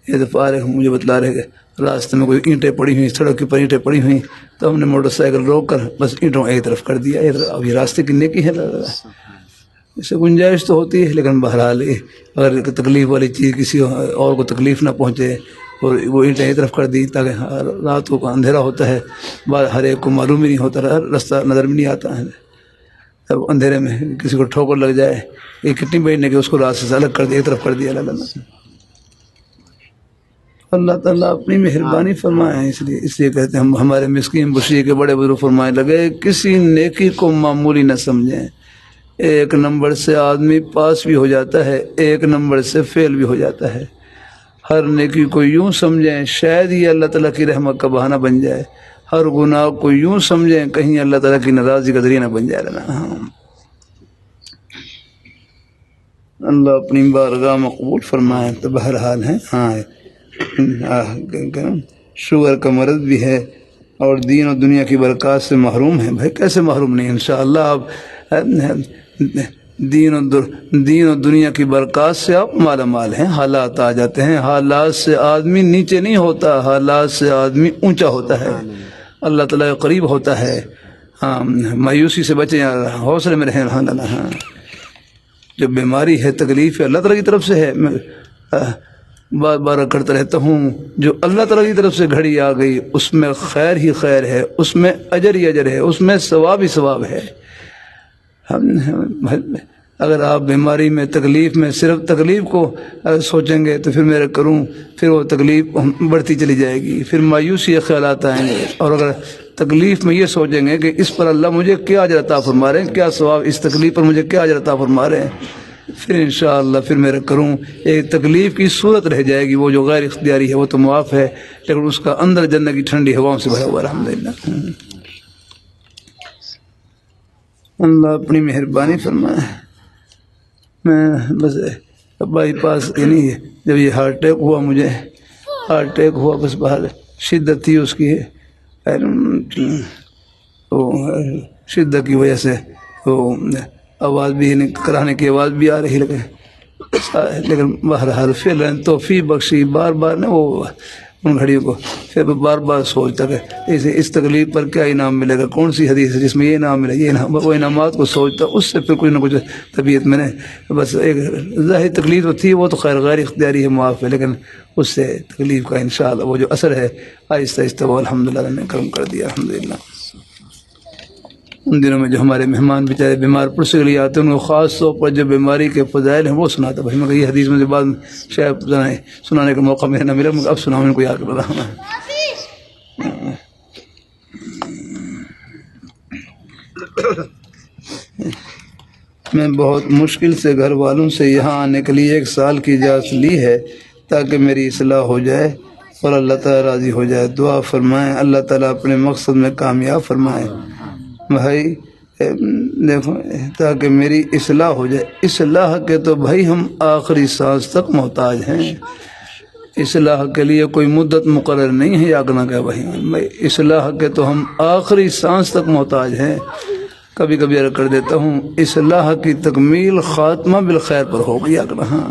یہ دفعہ مجھے بتلا رہے کہ راستے میں کوئی اینٹیں پڑی ہوئی سڑک کے اوپر اینٹیں پڑی ہوئی تو ہم نے موٹر سائیکل روک کر بس اینٹوں ایک طرف کر دیا. اب یہ راستے کی نیکی ہے. اس سے گنجائش تو ہوتی ہے لیکن بہرحال اگر تکلیف والی چیز کسی اور کو تکلیف نہ پہنچے اور وہ اینٹیں ایک طرف کر دی تاکہ رات کو اندھیرا ہوتا ہے ہر ایک کو معلوم بھی نہیں ہوتا راستہ نظر بھی نہیں آتا ہے. اب اندھیرے میں کسی کو ٹھوکر لگ جائے یہ کتنی بڑی نے کہ اس کو راستے سے الگ کر دیا ایک طرف کر دیا. اللہ تعالیٰ اپنی مہربانی فرمائے. اس لیے کہتے ہیں ہم ہمارے مسکین بشری کے بڑے بزرگ فرمائے لگے کسی نیکی کو معمولی نہ سمجھیں. ایک نمبر سے آدمی پاس بھی ہو جاتا ہے، ایک نمبر سے فیل بھی ہو جاتا ہے۔ ہر نیکی کو یوں سمجھیں شاید یہ اللہ تعالیٰ کی رحمت کا بہانہ بن جائے، ہر گناہ کو یوں سمجھیں کہیں اللہ تعالیٰ کی ناراضگی کا ذریعہ نہ بن جائے نا۔ اللہ اپنی بارگاہ میں قبول فرمائے۔ تو بہرحال ہیں شوگر کا مرض بھی ہے اور دین و دنیا کی برکات سے محروم ہیں۔ بھائی کیسے محروم نہیں، انشاءاللہ آپ دین و دنیا کی برکات سے آپ مالا مال ہیں۔ حالات آ جاتے ہیں، حالات سے آدمی نیچے نہیں ہوتا، حالات سے آدمی اونچا ہوتا ہے، اللہ تعالیٰ کے قریب ہوتا ہے۔ مایوسی سے بچیں، حوصلے میں رہیں الحمدللہ۔ جو بیماری ہے، تکلیف ہے، اللہ تعالیٰ کی طرف سے ہے۔ میں بار بار کرتا رہتا ہوں، جو اللہ تعالیٰ کی طرف سے گھڑی آ گئی اس میں خیر ہی خیر ہے، اس میں اجر ہی اجر ہے، اس میں ثواب ہی ثواب ہے۔ اگر آپ بیماری میں، تکلیف میں صرف تکلیف کو سوچیں گے تو پھر میرا کروں، پھر وہ تکلیف بڑھتی چلی جائے گی، پھر مایوسی کے خیالات آئیں گے۔ اور اگر تکلیف میں یہ سوچیں گے کہ اس پر اللہ مجھے کیا اجر عطا فرما رہے ہیں، کیا ثواب، اس تکلیف پر مجھے کیا اجر عطا فرما رہے ہیں، پھر انشاءاللہ پھر میرا کروں ایک تکلیف کی صورت رہ جائے گی، وہ جو غیر اختیاری ہے وہ تو معاف ہے، لیکن اس کا اندر جنت کی ٹھنڈی ہواؤں سے بھرا ہوا الحمدللہ۔ اللہ اپنی مہربانی فرمائے۔ میں بس بائی پاس یعنی جب یہ ہارٹ اٹیک ہوا، مجھے ہارٹ اٹیک ہوا، بس باہر شدت تھی اس کی، تو شدت کی وجہ سے وہ آواز بھی کرانے کی آواز بھی آ رہی، لیکن بہرحال پھر توفیق بخشی، بار بار نہ وہ ان گھڑیوں کو پھر بار بار سوچتا کہ اس تکلیف پر کیا انعام ملے گا، کون سی حدیث ہے جس میں یہ انعام ملے، یہ انعام، وہ انعامات کو سوچتا، اس سے پھر کچھ نہ کچھ طبیعت میں نے بس ایک ظاہر تکلیف تو تھی، وہ تو خیر غیر اختیاری ہے، معاف ہے، لیکن اس سے تکلیف کا انشاءاللہ وہ جو اثر ہے آہستہ آہستہ وہ الحمدللہ نے کرم کر دیا الحمدللہ۔ ان دنوں میں جو ہمارے مہمان بیچارے بیمار پرسے کے لیے آتے ہیں، ان کو خاص طور پر جو بیماری کے فضائل ہیں وہ سناتا۔ بھائی میں کہ یہ حدیث مجھے بعد میں شاید سنانے کا موقع میں نہ ملا، مگر اب سناؤں ان کو یاد کر رہا ہوں۔ میں بہت مشکل سے گھر والوں سے یہاں آنے کے لیے 1 سال کی اجازت لی ہے تاکہ میری اصلاح ہو جائے اور اللہ تعالیٰ راضی ہو جائے۔ دعا فرمائیں، اللہ تعالیٰ اپنے مقصد میں کامیاب فرمائیں۔ بھائی دیکھو، تاکہ میری اصلاح ہو جائے، اصلاح کے تو بھائی ہم آخری سانس تک محتاج ہیں، اصلاح کے لیے کوئی مدت مقرر نہیں ہے، یاد نہ کہ بھائی اصلاح کے تو ہم آخری سانس تک محتاج ہیں۔ کبھی کبھی عرض کر دیتا ہوں، اصلاح کی تکمیل خاتمہ بالخیر پر ہوگی، یاد رہا،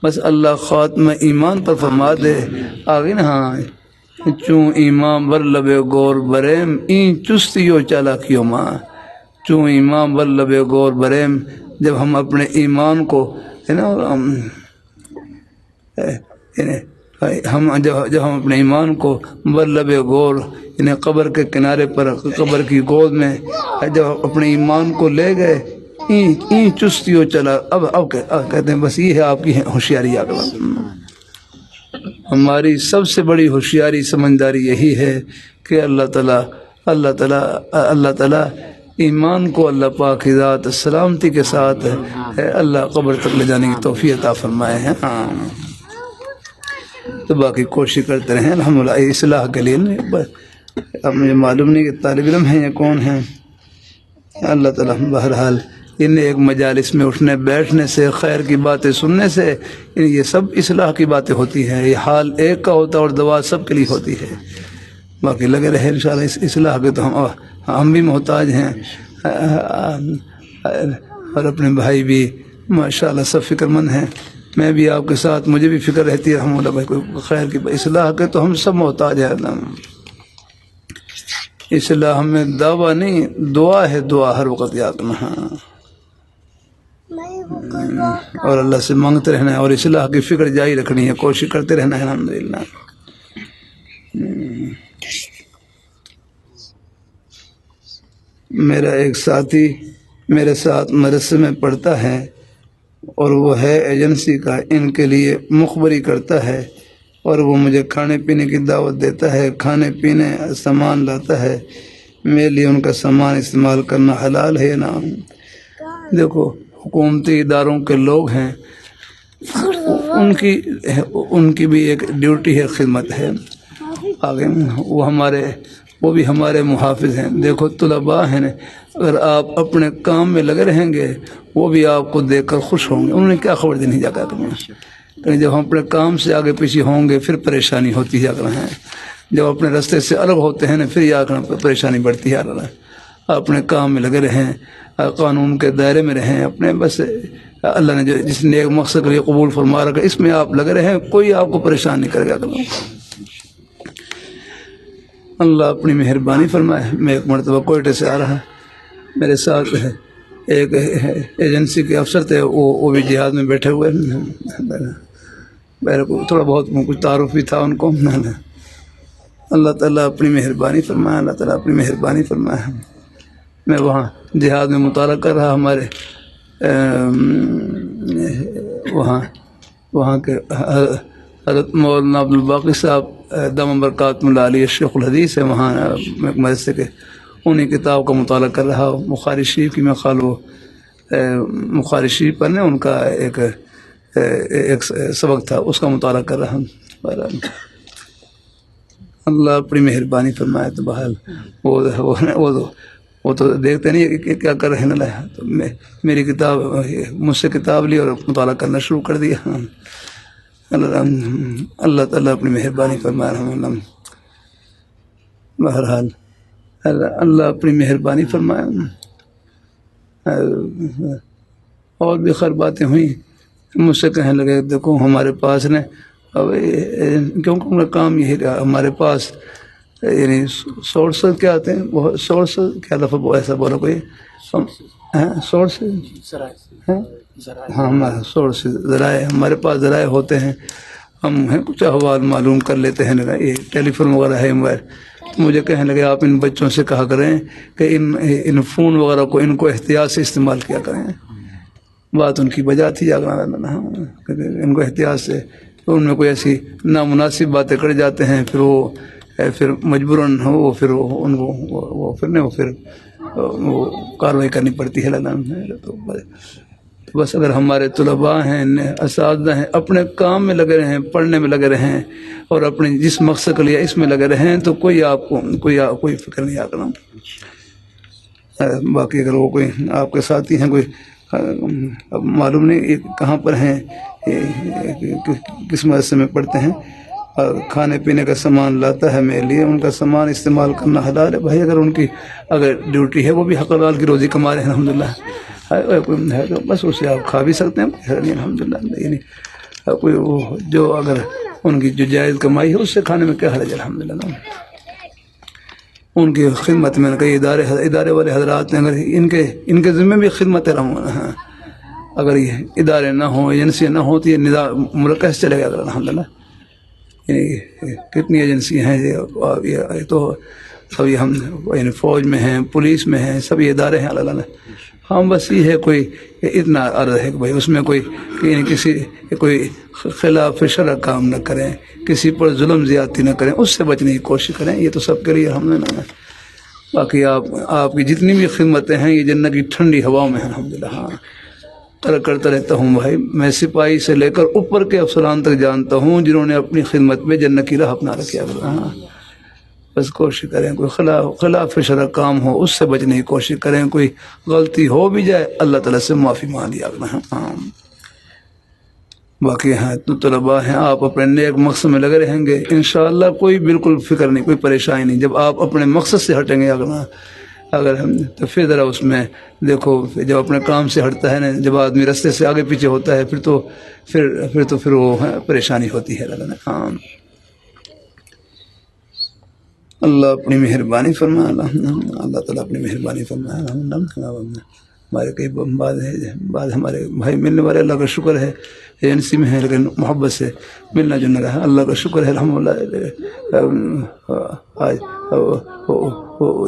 بس اللہ خاتمہ ایمان پر فرما دے، آگے نا۔ ہاں چوں ایمان بر لبے گور بریم این چستیو چالاکیو ماں، چوں ایمان بر لبے گور بریم، جب ہم اپنے ایمان کو ہے نا ہم جب ہم اپنے ایمان کو بر لبے گور یعنی قبر کے کنارے پر، قبر کی گود میں جب اپنے ایمان کو لے گئے، این چستیو چلا، اب کہتے ہیں بس یہ ہے آپ کی ہوشیاری۔ ہماری سب سے بڑی ہوشیاری سمجھداری یہی ہے کہ اللہ تعالیٰ ایمان کو اللہ پاک کی ذات سلامتی کے ساتھ اللہ قبر تک لے جانے کی توفیق عطا فرمائے ہیں۔ تو باقی کوشش کرتے رہیں الحمدللہ اصلاح کے لیے۔ اب مجھے معلوم نہیں کہ طالب علم ہیں یا کون ہیں، اللہ تعالیٰ بہرحال ان ایک مجالس میں اٹھنے بیٹھنے سے، خیر کی باتیں سننے سے، یہ سب اصلاح کی باتیں ہوتی ہیں۔ یہ حال ایک کا ہوتا ہے اور دوا سب کے لیے ہوتی ہے۔ باقی لگے رہے انشاءاللہ اس اصلاح کے، تو ہم بھی محتاج ہیں اور اپنے بھائی بھی ماشاءاللہ سب فکر مند ہیں۔ میں بھی آپ کے ساتھ، مجھے بھی فکر رہتی ہے الحمدللہ بھائی کوئی خیر کی اصلاح کے، تو ہم سب محتاج ہیں۔ اصلاح ہمیں دعویٰ نہیں، دعا ہے، دعا ہر وقت یاد رکھنا اور اللہ سے مانگتے رہنا ہے، اور اصلاح کی فکر جاری رکھنی ہے، کوشش کرتے رہنا ہے الحمدللہ۔ میرا ایک ساتھی میرے ساتھ مدرسے میں پڑھتا ہے اور وہ ہے ایجنسی کا، ان کے لیے مخبری کرتا ہے اور وہ مجھے کھانے پینے کی دعوت دیتا ہے، کھانے پینے سامان لاتا ہے۔ میرے لیے ان کا سامان استعمال کرنا حلال ہے یا نہ؟ دیکھو حکومتی اداروں کے لوگ ہیں، ان کی بھی ایک ڈیوٹی ہے، خدمت ہے آگے، وہ بھی ہمارے محافظ ہیں۔ دیکھو طلباء ہیں، اگر آپ اپنے کام میں لگے رہیں گے وہ بھی آپ کو دیکھ کر خوش ہوں گے۔ انہوں نے کیا خبر دینی جا کر تمہیں، جب ہم اپنے کام سے آگے پیچھے ہوں گے پھر پریشانی ہوتی ہے، جب اپنے راستے سے الگ ہوتے ہیں نا پھر یہ پریشانی بڑھتی ہے۔ اپنے کام میں لگے رہیں، قانون کے دائرے میں رہیں، اپنے بس اللہ نے جو جس نیک مقصد کے لیے قبول فرما رکھا اس میں آپ لگے رہیں، کوئی آپ کو پریشان نہیں کرے گا۔ اللہ اپنی مہربانی فرمائے۔ میں ایک مرتبہ کوئٹے سے آ رہا، میرے ساتھ ایک ایجنسی کے افسر تھے، وہ بھی جہاد میں بیٹھے ہوئے، میرے کو تھوڑا بہت کچھ تعارف بھی تھا ان کو۔ اللہ تعالیٰ اپنی مہربانی فرمائے، اللہ تعالیٰ اپنی مہربانی فرمائے۔ میں وہاں جہاد میں مطالعہ کر رہا، ہمارے وہاں کے حضرت مولانا عبدالباقی صاحب دامن برکاتہ اللہ علیہ شیخ الحدیث ہے، وہاں مدرسے کے، انہیں کتاب کا مطالعہ کر رہا۔ بخاری شریف کی میں خالو بخاری شریف پر نے ان کا ایک سبق تھا، اس کا مطالعہ کر رہا۔ اللہ اپنی مہربانی فرمائے۔ تو بہرحال وہ تو دیکھتے نہیں کہ کیا کر رہے ہیں، تو میری کتاب مجھ سے کتاب لی اور مطالعہ کرنا شروع کر دیا۔ اللہ تعالیٰ اپنی مہربانی فرمائے۔ بہرحال اللہ اپنی مہربانی فرمائے۔ اور بھی خیر باتیں ہوئیں، مجھ سے کہنے لگے دیکھو ہمارے پاس نے کیونکہ میرا کام یہی رہا، ہمارے پاس یعنی سورسز کیا آتے ہیں، بہت سورسز کیا لفظ ایسا بولو کوئی سورسز، ہاں ہمارا سورسز ذرائع، ہمارے پاس ذرائع ہوتے ہیں، ہم کچھ احوال معلوم کر لیتے ہیں، یہ ٹیلی فون وغیرہ ہے، موبائل۔ مجھے کہنے لگے آپ ان بچوں سے کہا کریں کہ ان فون وغیرہ کو ان کو احتیاط سے استعمال کیا کریں۔ بات ان کی بجا تھی، ان کو احتیاط سے، تو ان میں کوئی ایسی نامناسب باتیں کر جاتے ہیں، پھر مجبوراً وہ پھر ان کو وہ کارروائی کرنی پڑتی ہے۔ تو بس اگر ہمارے طلباء ہیں، اساتذہ ہیں، اپنے کام میں لگے رہیں، پڑھنے میں لگے رہیں اور اپنے جس مقصد کے لیے اس میں لگے رہیں تو کوئی فکر نہیں آتا۔ باقی اگر وہ کوئی آپ کے ساتھی ہیں، کوئی معلوم نہیں کہاں پر ہیں، کس مدرسے میں پڑھتے ہیں، اور کھانے پینے کا سامان لاتا ہے میرے لیے، ان کا سامان استعمال کرنا حلال ہے بھائی، اگر ان کی ڈیوٹی ہے، وہ بھی حق حلال کی روزی کما رہے ہیں الحمدللہ، ہے تو بس اسے آپ کھا بھی سکتے ہیں الحمدللہ، یعنی کوئی جو اگر ان کی جو جائز کمائی ہے اس سے کھانے میں کیا حرج ہے الحمدللہ۔ ان کی خدمت میں کئی ادارے والے حضرات ہیں، اگر ان کے ذمہ بھی خدمت رہوں، اگر یہ ادارے نہ ہوں، ایجنسیاں نہ ہوں تو یہ نظام ملک کیسے چلے گا الحمدللہ۔ یعنی کتنی ایجنسی ہیں، یہ تو سبھی ہم یعنی فوج میں ہیں، پولیس میں ہیں، سبھی ادارے ہیں اللہ نے۔ ہم بس یہ ہے کوئی اتنا عرض ہے کہ بھائی اس میں کوئی خلاف شرع کام نہ کریں، کسی پر ظلم زیادتی نہ کریں، اس سے بچنے کی کوشش کریں، یہ تو سب کے لیے الحمدللہ۔ باقی آپ کی جتنی بھی خدمتیں ہیں یہ جنت کی ٹھنڈی ہواؤں میں ہیں الحمدللہ۔ ہاں کرتا رہتا ہوں بھائی، میں سپاہی سے لے کر اوپر کے افسران تک جانتا ہوں جنہوں نے اپنی خدمت میں جنت کی راہ اپنا رکھا۔ ہاں بس کوشش کریں کوئی خلاف شرع کام ہو اس سے بچنے کی کوشش کریں، کوئی غلطی ہو بھی جائے اللہ تعالیٰ سے معافی مانگ لیا کریں۔ ہاں باقی ہیں تو طلباء ہیں، آپ اپنے نیک مقصد میں لگے رہیں گے انشاءاللہ، کوئی بالکل فکر نہیں، کوئی پریشانی نہیں۔ جب آپ اپنے مقصد سے ہٹیں گے اگر تو پھر ذرا اس میں دیکھو، جب اپنے کام سے ہٹتا ہے نا، جب آدمی راستے سے آگے پیچھے ہوتا ہے پھر وہ پریشانی ہوتی ہے۔ ہاں اللہ اپنی مہربانی فرمائے، اللہ تعالیٰ اپنی مہربانی فرمائے۔ ہمارے کئی بعض ہمارے بھائی ملنے والے، اللہ کا شکر ہے ایجنسی میں ہیں لیکن محبت سے ملنا جلنا رہا، اللہ کا شکر ہے الحمدللہ۔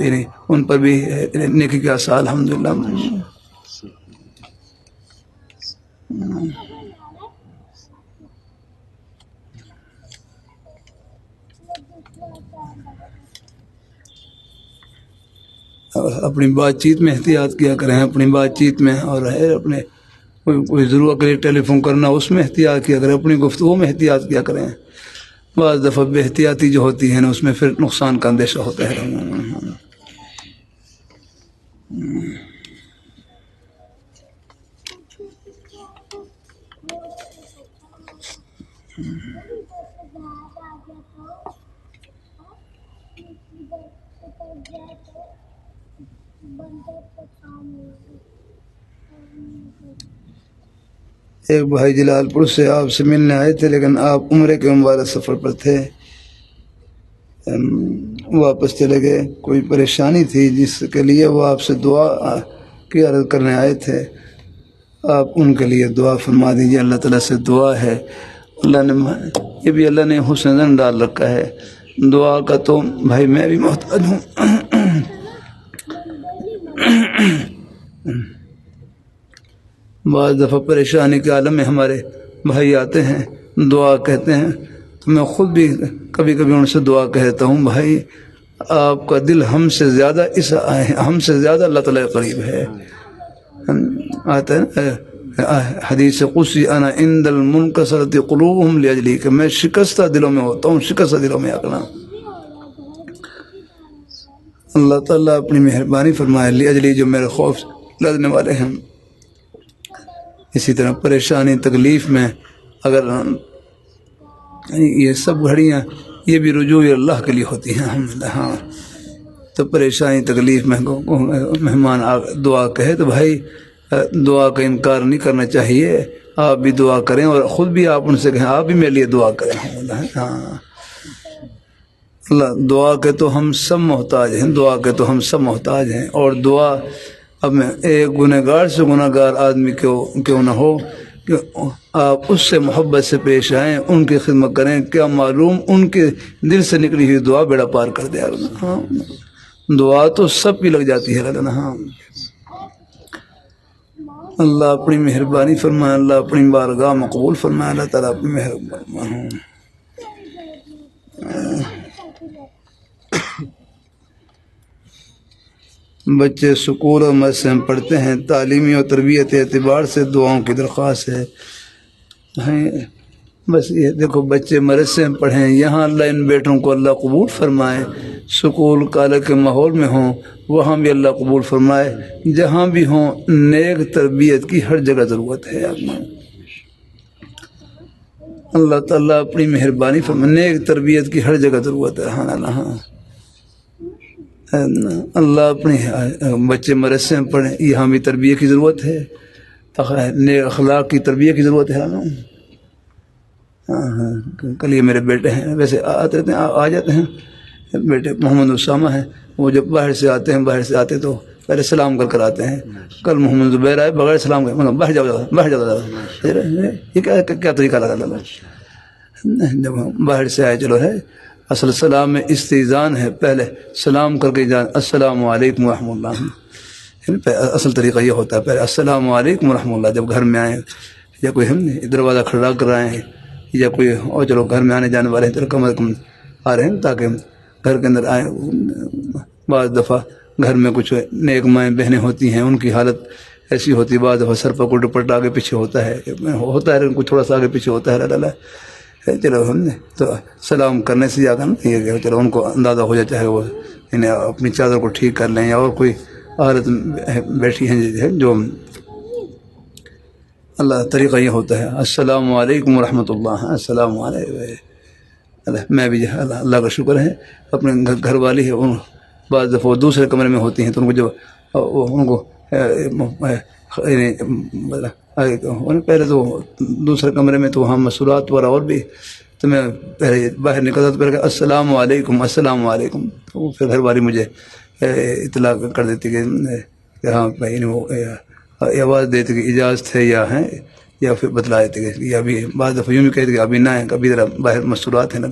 یعنی ان پر بھی نیکی کا آثار الحمدللہ۔ اپنی بات چیت میں احتیاط کیا کریں، اپنی بات چیت میں، اور ہے اپنے کوئی ضرورت کے لیے ٹیلی فون کرنا اس میں احتیاط کیا کریں، اپنی گفتگو میں احتیاط کیا کریں۔ بعض دفعہ بے احتیاطی جو ہوتی ہے نا اس میں پھر نقصان کا اندیشہ ہوتا ہے۔ ایک بھائی جلال پور سے آپ سے ملنے آئے تھے، لیکن آپ عمرے کے مبارک سفر پر تھے، واپس چلے گئے۔ کوئی پریشانی تھی جس کے لیے وہ آپ سے دعا کی عرض کرنے آئے تھے، آپ ان کے لیے دعا فرما دیجیے۔ اللہ تعالیٰ سے دعا ہے، اللہ نے یہ بھی اللہ نے حسن زن ڈال رکھا ہے دعا کا، تو بھائی میں بھی محتاج ہوں۔ بعض دفعہ پریشانی کے عالم میں ہمارے بھائی آتے ہیں، دعا کہتے ہیں، تو میں خود بھی کبھی کبھی ان سے دعا کہتا ہوں، بھائی آپ کا دل ہم سے زیادہ اللہ تعالیٰ کے قریب ہے۔ آتا ہے حدیث قدسی، انا عند المنکسرۃ قلوبہم لاجلی، کہ میں شکستہ دلوں میں ہوتا ہوں، شکستہ دلوں میں آنا۔ اللہ تعالیٰ اپنی مہربانی فرمائے لاجلی، جو میرے خوف لدنے والے ہیں۔ اسی طرح پریشانی تکلیف میں اگر یہ سب گھڑیاں یہ بھی رجوع اللہ کے لیے ہوتی ہیں، ہاں، تو پریشانی تکلیف میں مہمان دعا کہے تو بھائی دعا کا انکار نہیں کرنا چاہیے، آپ بھی دعا کریں، اور خود بھی آپ ان سے کہیں آپ بھی میرے لیے دعا کریں۔ ہاں اللہ، دعا کے تو ہم سب محتاج ہیں، دعا کے تو ہم سب محتاج ہیں، اور دعا اب میں ایک گنہگار سے گنہگار آدمی کیوں نہ ہو کہ آپ اس سے محبت سے پیش آئیں، ان کی خدمت کریں، کیا معلوم ان کے دل سے نکلی ہوئی دعا بیڑا پار کر دے۔ ہاں دعا تو سب کی لگ جاتی ہے۔ ہاں اللہ اپنی مہربانی فرمائے، اللہ اپنی بارگاہ مقبول فرمائے، اللہ تعالیٰ اپنی مہربانی۔ بچے سکول اور مدرسے میں پڑھتے ہیں، تعلیمی اور تربیت اعتبار سے دعاؤں کی درخواست ہے۔ بس یہ دیکھو، بچے مدرسے میں پڑھیں، یہاں اللہ ان بیٹوں کو اللہ قبول فرمائے، سکول کالج کے ماحول میں ہوں وہاں بھی اللہ قبول فرمائے، جہاں بھی ہوں نیک تربیت کی ہر جگہ ضرورت ہے۔ اللہ تعالیٰ اپنی مہربانی فرمائے، نیک تربیت کی ہر جگہ ضرورت ہے۔ ہاں اللہ اپنے بچے مدرسے میں پڑھیں، یہاں بھی تربیت کی ضرورت ہے، نیک اخلاق کی تربیت کی ضرورت ہے۔ کل یہ میرے بیٹے ہیں، ویسے آتے رہتے ہیں، آ جاتے ہیں، بیٹے محمد اسامہ ہیں، وہ جب باہر سے آتے تو پہلے سلام کر آتے ہیں۔ کل محمد زبیر آئے بغیر سلام کے، باہر جاؤ، یہ کیا طریقہ لگا؟ جب باہر سے آئے، چلو ہے، اصل سلام میں استئذان ہے، پہلے سلام کر کے جان، السلام علیکم ورحمۃ اللہ، اصل طریقہ یہ ہوتا ہے، پہلے السلام علیکم ورحمۃ اللہ۔ جب گھر میں آئیں یا کوئی ہم دروازہ کھڑا کر رہے ہیں یا کوئی اور چلو گھر میں آنے جانے والے ہیں، تو کم از کم آ رہے ہیں تاکہ گھر کے اندر آئیں۔ بعض دفعہ گھر میں کچھ نیک مائیں بہنیں ہوتی ہیں، ان کی حالت ایسی ہوتی ہے، بعض دفعہ سر پر کوئی دوپٹہ آگے پیچھے ہوتا ہے کچھ تھوڑا سا آگے پیچھے ہوتا ہے، چلو ہم نے تو سلام کرنے سے جا کر یہ چلو ان کو اندازہ ہو جائے، چاہے وہ انہیں اپنی چادر کو ٹھیک کر لیں یا اور کوئی عورت بیٹھی ہیں جو اللہ طریقہ یہ ہوتا ہے، السلام علیکم ورحمۃ اللہ، السلام علیکم۔ میں بھی اللہ کا شکر ہے، اپنے گھر والی ہے، ان بعض دفعہ دوسرے کمرے میں ہوتی ہیں تو ان کو جب ان کو پہلے تو دوسرے کمرے میں تو وہاں مسئولات وغیرہ اور بھی، تو میں پہلے باہر نکلتا تو پہلے السلام علیکم، السلام علیکم، تو پھر گھر والی مجھے اطلاع کر دیتی کہ ہاں بھائی، وہ آواز دیتی کہ اجازت ہے یا پھر بتلا دیتی کہ یہ ابھی، بعض دفعہ یوں بھی کہتے کہ ابھی نہ ہے، کبھی ذرا باہر مسئولات ہیں نا۔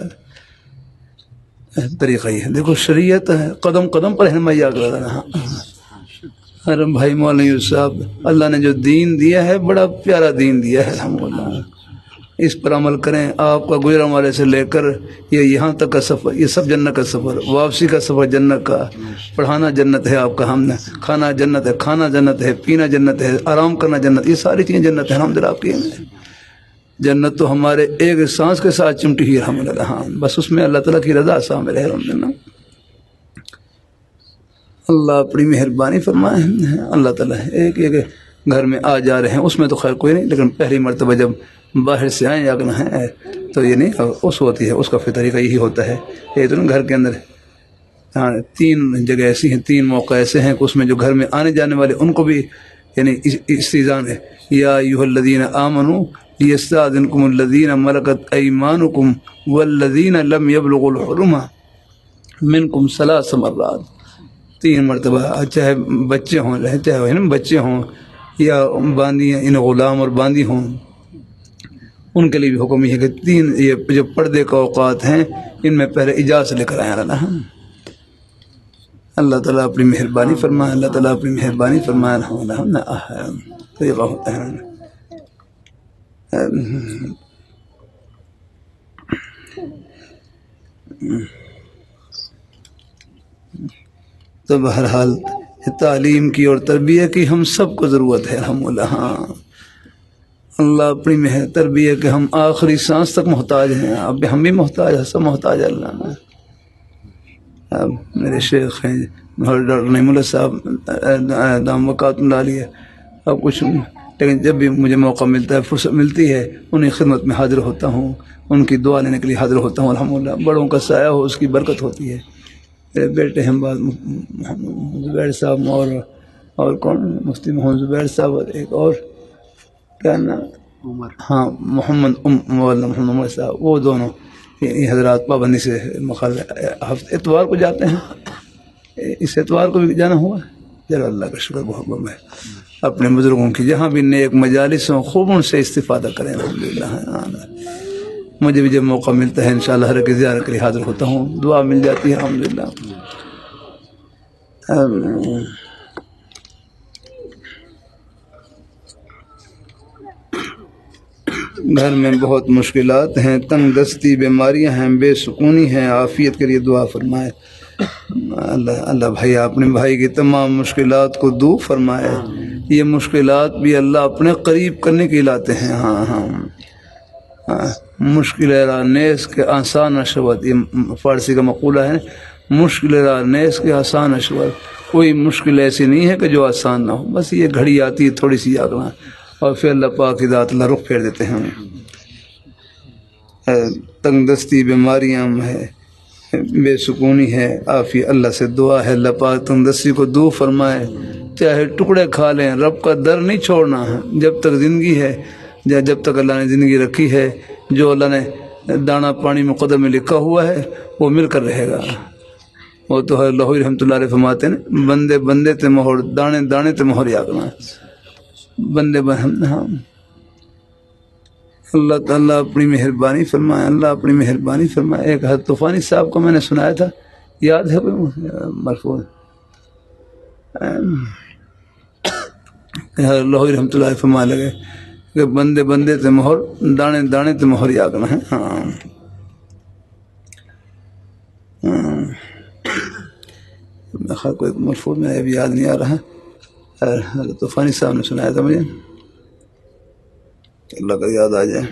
طریقہ یہ ہے، دیکھو شریعت ہے، قدم قدم پر رہنمائی آ کر رہا۔ ارے بھائی مولوی صاحب، اللہ نے جو دین دیا ہے بڑا پیارا دین دیا ہے، الحمدللہ، اس پر عمل کریں. آپ کا گجرانوالے سے لے کر یہ یہاں تک کا سفر، یہ سب جنت کا سفر. واپسی کا سفر جنت کا. پڑھانا جنت ہے آپ کا، ہم نے کھانا جنت ہے، کھانا جنت ہے، پینا جنت ہے، آرام کرنا جنت، یہ ساری چیزیں جنت ہے. الحمدللہ آپ کی جنت تو ہمارے ایک سانس کے ساتھ چمٹی ہوئی الحمدللہ. ہاں بس اس میں اللہ تعالیٰ کی رضا شامل ہے الحمدللہ. اللہ اپنی مہربانی فرمائے. اللہ تعالیٰ ایک گھر میں آ جا رہے ہیں، اس میں تو خیر کوئی نہیں، لیکن پہلی مرتبہ جب باہر سے آئیں یا اگر ہیں تو یہ نہیں اس ہوتی ہے، اس کا پھر طریقہ یہی ہوتا ہے. یہ تو گھر کے اندر ہاں 3 جگہ ایسی ہیں، 3 موقع ایسے ہیں کہ اس میں جو گھر میں آنے جانے والے ان کو بھی یعنی استئذان ہے. یا ایھا الذین آمنوا لیستأذنکم الذین ملکت ایمانکم والذین لم یبلغوا الحلم منکم 3 مرات. 3 مرتبہ، چاہے بچے ہوں، چاہے بچے ہوں یا باندی ان غلام اور باندی ہوں، ان کے لیے بھی حکم یہ ہے کہ 3 یہ جو پردے کا اوقات ہیں ان میں پہلے اجازت لے کر آئیں. اللہ تعالیٰ اپنی مہربانی فرمائے. اللہ تعالیٰ اپنی مہربانی فرمائے. تو بہرحال تعلیم کی اور تربیت کی ہم سب کو ضرورت ہے الحمدللہ. ہاں اللہ اپنی تربیت کے ہم آخری سانس تک محتاج ہیں. اب ہم بھی محتاج ہیں، سب محتاج اللہ میں. اب میرے شیخ ہیں ڈاکٹر نعیم اللہ صاحب دام وقات اللہ علیہ، اب کچھ لیکن جب بھی مجھے موقع ملتا ہے، فرصت ملتی ہے، انہیں خدمت میں حاضر ہوتا ہوں، ان کی دعا لینے کے لیے حاضر ہوتا ہوں الحمدللہ. بڑوں کا سایہ ہو اس کی برکت ہوتی ہے. میرے بیٹے ہیں محمد زبیر صاحب اور کون مفتی محمد زبیر صاحب، اور ایک اور کیا نام، ہاں محمد عمر صاحب، وہ دونوں یہ حضرات پابندی سے ہفتے اتوار کو جاتے ہیں. اس اتوار کو بھی جانا ہوا. چلو اللہ کا شکر محبت ہے. اپنے بزرگوں کی جہاں بھی نیک مجالس ہوں خوب ان سے استفادہ کریں الحمدللہ. مجھے بھی جب موقع ملتا ہے انشاءاللہ ہر کی زیارت کے لیے حاضر ہوتا ہوں، دعا مل جاتی ہے الحمدللہ. گھر میں بہت مشکلات ہیں، تنگ دستی، بیماریاں ہیں، بے سکونی ہیں، عافیت کے لیے دعا فرمائے. اللہ بھائی اپنے بھائی کی تمام مشکلات کو دور فرمائے. یہ مشکلات بھی اللہ اپنے قریب کرنے کے لاتے ہیں. ہاں مشکل را نیس کے آسان اشوت، یہ فارسی کا مقولہ ہے، مشکل را نیس کے آسان اشوت. کوئی مشکل ایسی نہیں ہے کہ جو آسان نہ ہو، بس یہ گھڑی آتی ہے تھوڑی سی آگنا، اور پھر اللہ پاک کی ذات اللہ رخ پھیر دیتے ہیں. تنگ دستی، بیماریاں ہے، بے سکونی ہے، عافیت اللہ سے دعا ہے اللہ پاک تنگ دستی کو دور فرمائے. چاہے ٹکڑے کھا لیں، رب کا در نہیں چھوڑنا ہے جب تک زندگی ہے. جب تک اللہ نے زندگی رکھی ہے، جو اللہ نے دانا پانی مقدر میں لکھا ہوا ہے وہ مل کر رہے گا. وہ تو ہے لاہوری رحمۃ اللہ علیہ فرماتے ہیں، بندے بندے تے مہر، دانے دانے تے مہر یاگنا. بندے ہاں اللہ تعالیٰ اپنی مہربانی فرمائے. اللہ اپنی مہربانی فرمائے. ایک حضرت طوفانی صاحب کو میں نے سنایا تھا، یاد ہے کوئی مرفوع؟ لاہوری رحمۃ اللہ علیہ فرمانے لگے کہ بندے بندے تے مہر، دانے دانے تے مہر یاگنا ہے. کوئی مرفوع میں ابھی یاد نہیں آ رہا. حضرت طوفانی صاحب نے سنایا تھا مجھے، اللہ کا یاد آ جائے.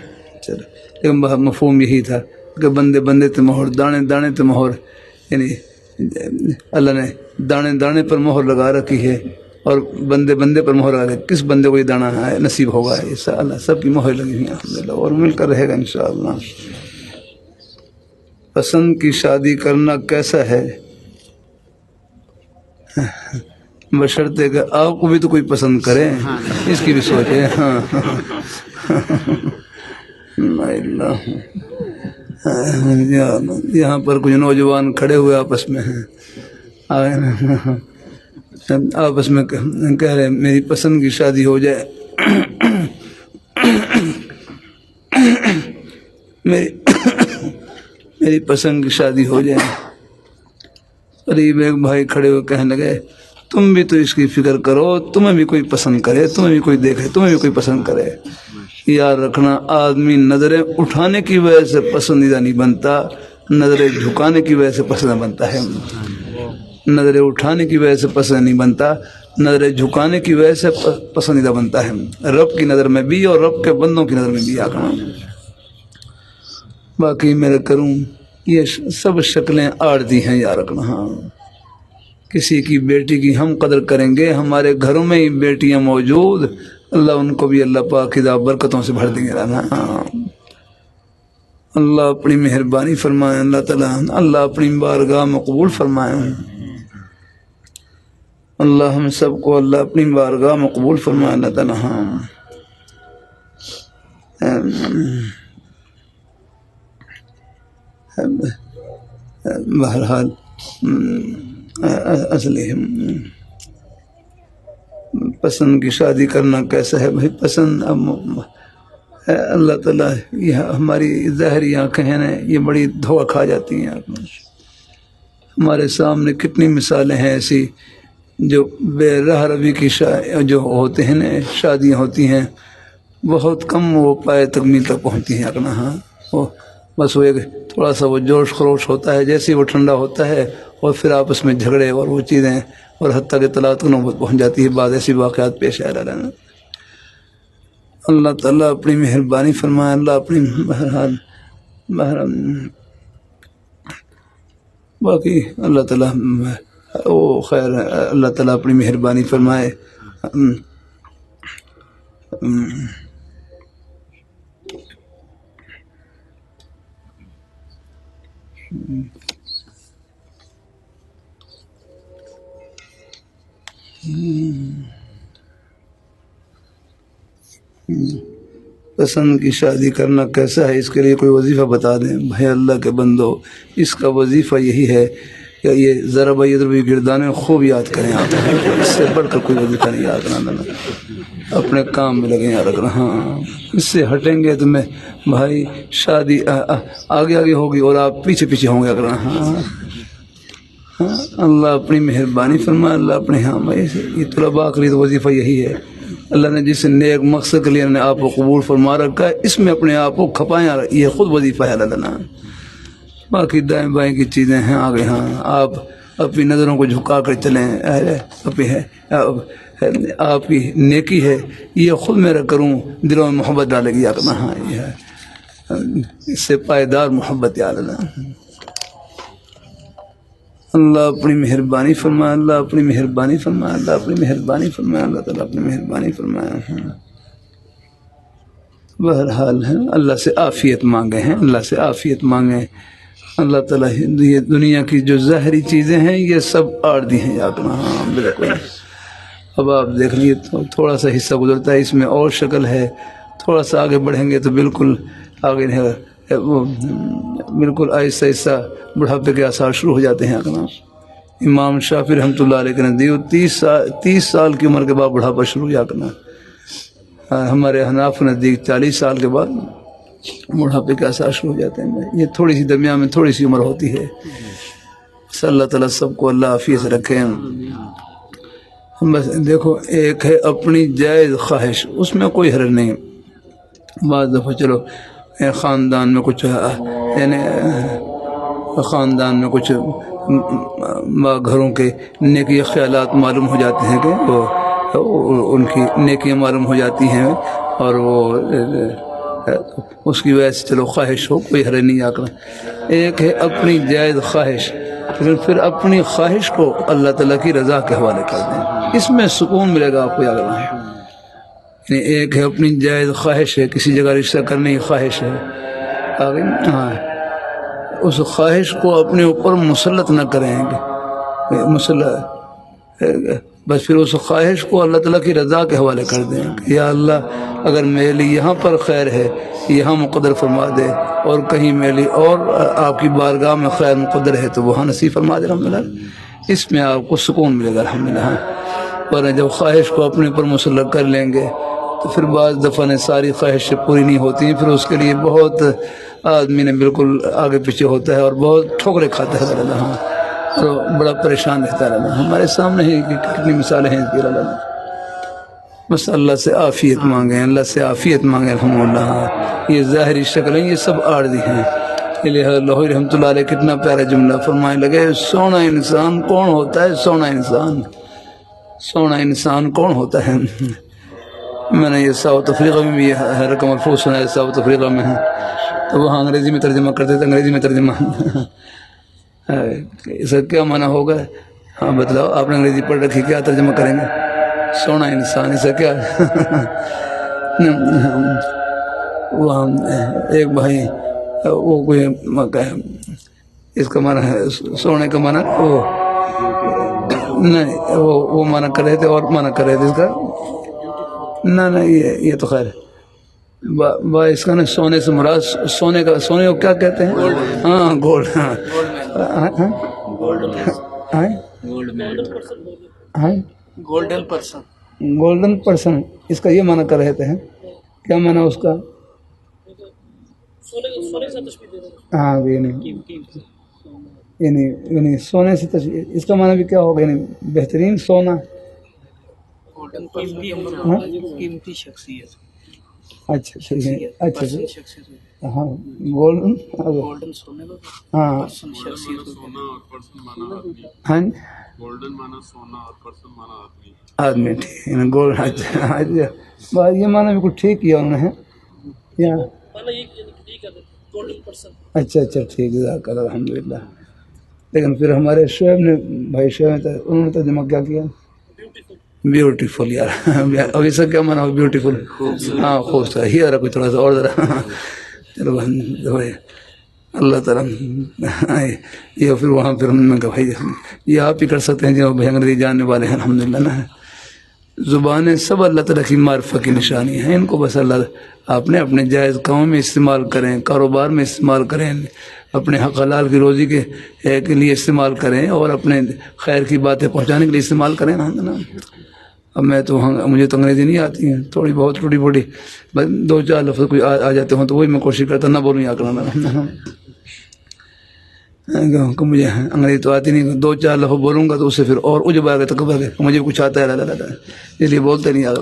چلو لیکن مفہوم یہی تھا کہ بندے بندے تے مہر، دانے دانے تے مہر، یعنی اللہ نے دانے دانے پر مہر لگا رکھی ہے اور بندے بندے پر مہر لگا رکھی. کس بندے کو یہ دانا ہے نصیب ہوگا، اللہ سب کی مہر لگی ہیں الحمدللہ، اور مل کر رہے گا انشاءاللہ. پسند کی شادی کرنا کیسا ہے؟ بشرطے کہ آپ کو بھی تو کوئی پسند کرے، اس کی بھی سوچے. یہاں پر کچھ نوجوان کھڑے ہوئے آپس میں ہیں، آپس میں کہہ رہے ہیں میری پسند کی شادی ہو جائے، میری پسند کی شادی ہو جائے. قریب ایک بھائی کھڑے ہوئے کہنے لگے تم بھی تو اس کی فکر کرو، تمہیں بھی کوئی پسند کرے، تمہیں بھی کوئی دیکھے، تمہیں بھی کوئی پسند کرے. یاد رکھنا آدمی نظریں اٹھانے کی وجہ سے پسندیدہ نہیں بنتا، نظریں جھکانے کی وجہ سے پسند بنتا ہے۔ نظریں اٹھانے کی وجہ سے پسند نہیں بنتا، نظریں جھکانے کی وجہ سے پسندیدہ بنتا ہے، رب کی نظر میں بھی اور رب کے بندوں کی نظر میں بھی آکھنا۔ باقی میرے کروں یہ سب شکلیں عارضی ہیں، یاد رکھنا۔ ہاں کسی کی بیٹی کی ہم قدر کریں گے، ہمارے گھروں میں ہی بیٹیاں موجود، اللہ ان کو بھی اللہ پاک کی برکتوں سے بھر دیں گے۔ ہاں اللہ اپنی مہربانی فرمائے، اللہ تعالیٰ اللہ اپنی بارگاہ میں قبول فرمائے، اللہ ہم سب کو اللہ اپنی بارگاہ میں قبول فرمائے، اللہ تعالیٰ۔ ہاں بہرحال اصلی پسند کی شادی کرنا کیسا ہے بھائی؟ پسند اللہ تعالیٰ، یہ ہماری ظاہری آنکھیں ہیں نا، یہ بڑی دھوکہ کھا جاتی ہیں۔ ہمارے سامنے کتنی مثالیں ہیں ایسی جو بے راہ روی کی جو ہوتے ہیں نا شادیاں ہوتی ہیں، بہت کم وہ پائے تکمیل تک پہنچتی ہیں اپنا۔ ہاں وہ بس وہ ایک تھوڑا سا وہ جوش خروش ہوتا ہے، جیسے وہ ٹھنڈا ہوتا ہے اور پھر آپس میں جھگڑے اور وہ چیزیں، اور حتیٰ کہ طلاق تک نوبت پہنچ جاتی ہے، بعض ایسی واقعات پیش آ رہا ہے۔ اللہ تعالیٰ اپنی مہربانی فرمائے، اللہ اپنی بہرحال باقی اللہ تعالیٰ وہ خیر ہے، اللہ تعالیٰ اپنی مہربانی فرمائے۔ پسند کی شادی کرنا کیسا ہے، اس کے لیے کوئی وظیفہ بتا دیں بھائی اللہ کے بندو۔ اس کا وظیفہ یہی ہے کہ یہ ضرب یضرب گردانے خوب یاد کریں آپ، اس سے بڑھ کر کوئی وظیفہ نہیں یاد کرنا، اپنے کام میں لگیں یاد رکھنا۔ ہاں اس سے ہٹیں گے تو میں بھائی شادی آگے آگے ہوگی اور آپ پیچھے پیچھے ہوں گے کرنا۔ ہاں اللہ اپنی مہربانی فرمائے، اللہ اپنے ہاں بھائی یہ طلباء کے لیے تو وظیفہ یہی ہے، اللہ نے جس نیک مقصد کے لیے نے آپ کو قبول فرما رکھا ہے، اس میں اپنے آپ کو کھپائیں، یہ خود وظیفہ ہے اللہ نے۔ باقی دائیں بائیں کی چیزیں ہیں آگے، ہاں آپ اپنی نظروں کو جھکا کر چلیں، آپ کی نیکی ہے یہ خود میرا کروں دلوں میں محبت ڈالے گی آقا۔ ہاں یہ ہے اس سے پائیدار محبت یا اللہ۔ اللہ اپنی مہربانی فرمائے، اللہ اپنی مہربانی فرمائے، اللہ اپنی مہربانی فرمائے، اللہ تعالیٰ اپنی مہربانی فرمائے۔ بہرحال ہے اللہ سے عافیت مانگے ہیں، اللہ سے عافیت مانگیں۔ اللہ تعالیٰ یہ دنیا کی جو ظاہری چیزیں ہیں یہ سب عارضی ہیں یا کرنا۔ ہاں بالکل، اب آپ دیکھ لیے تھوڑا سا حصہ گزرتا ہے، اس میں اور شکل ہے، تھوڑا سا آگے بڑھیں گے تو بالکل آگے وہ بالکل آہستہ آہستہ بڑھاپے کے آثار شروع ہو جاتے ہیں۔ امام شافعی رحمۃ اللہ علیہ کے نزدیک 30 سال کی عمر کے بعد بڑھاپا شروع ہو جانا، ہمارے حناف نزدیک 40 سال کے بعد بڑھاپے کے آثار شروع ہو جاتے ہیں۔ یہ تھوڑی سی درمیان میں تھوڑی سی عمر ہوتی ہے۔ صلی اللہ تعالیٰ سب کو اللہ عافیت سے رکھے۔ بس دیکھو ایک ہے اپنی جائز خواہش، اس میں کوئی حرج نہیں، بعض دفعہ چلو خاندان میں کچھ یعنی خاندان میں کچھ گھروں کے نیکی خیالات معلوم ہو جاتے ہیں کہ وہ ان کی نیکیاں معلوم ہو جاتی ہیں اور وہ اس کی وجہ سے چلو خواہش ہو، کوئی حرج نہیں آکر۔ ایک ہے اپنی جائز خواہش، لیکن پھر اپنی خواہش کو اللہ تعالیٰ کی رضا کے حوالے کر دیں، اس میں سکون ملے گا آپ کو۔ یاد رکھیں یعنی ایک ہے اپنی جائز خواہش ہے، کسی جگہ رشتہ کرنے کی خواہش ہے، ہاں اس خواہش کو اپنے اوپر مسلط نہ کریں گے، بس پھر اس خواہش کو اللہ تعالیٰ کی رضا کے حوالے کر دیں کہ یا اللہ اگر میرے لیے یہاں پر خیر ہے یہاں مقدر فرما دے، اور کہیں میرے لیے اور آپ کی بارگاہ میں خیر مقدر ہے تو وہاں نصیب فرما دے الحمدللہ، اس میں آپ کو سکون ملے گا الحمدللہ۔ پر جب خواہش کو اپنے اوپر مسلط کر لیں گے تو پھر بعض دفعہ ساری خواہشیں پوری نہیں ہوتی ہیں، پھر اس کے لیے بہت آدمی نے بالکل آگے پیچھے ہوتا ہے اور بہت ٹھوکریں کھاتا ہے اللہ، اور بڑا پریشان رہتا ہے اللہ۔ ہمارے سامنے ہی کتنی مثالیں ہیں اس کی اللہ۔ بس اللہ سے عافیت مانگیں، اللہ سے عافیت مانگیں الحمدللہ۔ یہ ظاہری شکل ہیں، یہ سب عارضی ہیں۔ لاہوری رحمۃ اللہ علیہ کتنا پیارا جملہ فرمانے لگے، سونا انسان کون ہوتا ہے؟ سونا انسان، سونا انسان کون ہوتا ہے؟ میں نے یہ ساؤتھ افریقہ میں بھی یہ رقم الفوظ سنا ہے، ساؤتھ افریقہ میں ہے، تو وہاں انگریزی میں ترجمہ کرتے تھے، انگریزی میں ترجمہ اس کا کیا معنی ہوگا؟ ہاں بتلاؤ، آپ نے انگریزی پڑھ رکھی، کیا ترجمہ کریں گے؟ سونا انسان، اس کا کیا؟ وہاں ایک بھائی وہ کوئی اس کا معنی ہے سونے کا معنی وہ نہیں، وہ معنی کر رہے تھے اور معنی کر رہے تھے اس کا نہ یہ تو خیر اس کا نا سونے سے مراد سونے کو کیا کہتے ہیں؟ ہاں گولڈ، گولڈن پرسن، اس کا یہ معنی کر رہے تھے، کیا معنی اس کا؟ ہاں یعنی سونے سے تشبیہ، اس کا معنی بھی کیا ہوگا؟ یعنی بہترین سونا، قیمتی شخصیت، اچھا اچھا ہاں گولڈن، گولڈن سونے کا ہاں پرسن شخصیت، ہاں گولڈن مانا سونا اور پرسن مانا آدمی۔ آدمی، ٹھیک ہے گولڈ، اچھا یہ معنی بھی کچھ ٹھیک کیا انہوں نے یا اچھا ٹھیک ہے، الحمد للہ۔ لیکن پھر ہمارے شعیب نے، بھائی شعیب نے، انہوں نے ترجمہ کیا کیا؟ بیوٹیفل، یار اب اس کا کیا مانا ہو؟ بیوٹیفل، ہاں خوبصورت ہی ذرا کوئی تھوڑا سا اور ذرا چلو اللہ تعالیٰ یہ پھر وہاں پھر ہم نے کہا بھائی یہ آپ ہی کر سکتے ہیں جو بھائی انگریزی جاننے والے ہیں الحمد للہ نا۔ زبانیں سب اللہ تعالیٰ کی معرفت کی نشانی ہیں، ان کو بس اللہ آپ نے اپنے جائز کاموں میں استعمال کریں، کاروبار میں استعمال کریں، اپنے حق حلال کی روزی کے لیے استعمال کریں، اور اپنے خیر کی باتیں پہنچانے کے لیے استعمال کریں نا۔ اب مجھے تو انگریزی نہیں آتی ہے، تھوڑی بہت ٹوٹی پھوٹی بس 2-4 لفظ کوئی آ جاتے ہوں تو وہی میں کوشش کرتا نہ بولوں یا کرنا، مجھے انگریزی تو آتی نہیں، 2-4 لفظ بولوں گا تو اس سے پھر اور عجب آ گیا، تو مجھے کچھ آتا ہے اس لیے بولتے نہیں آ۔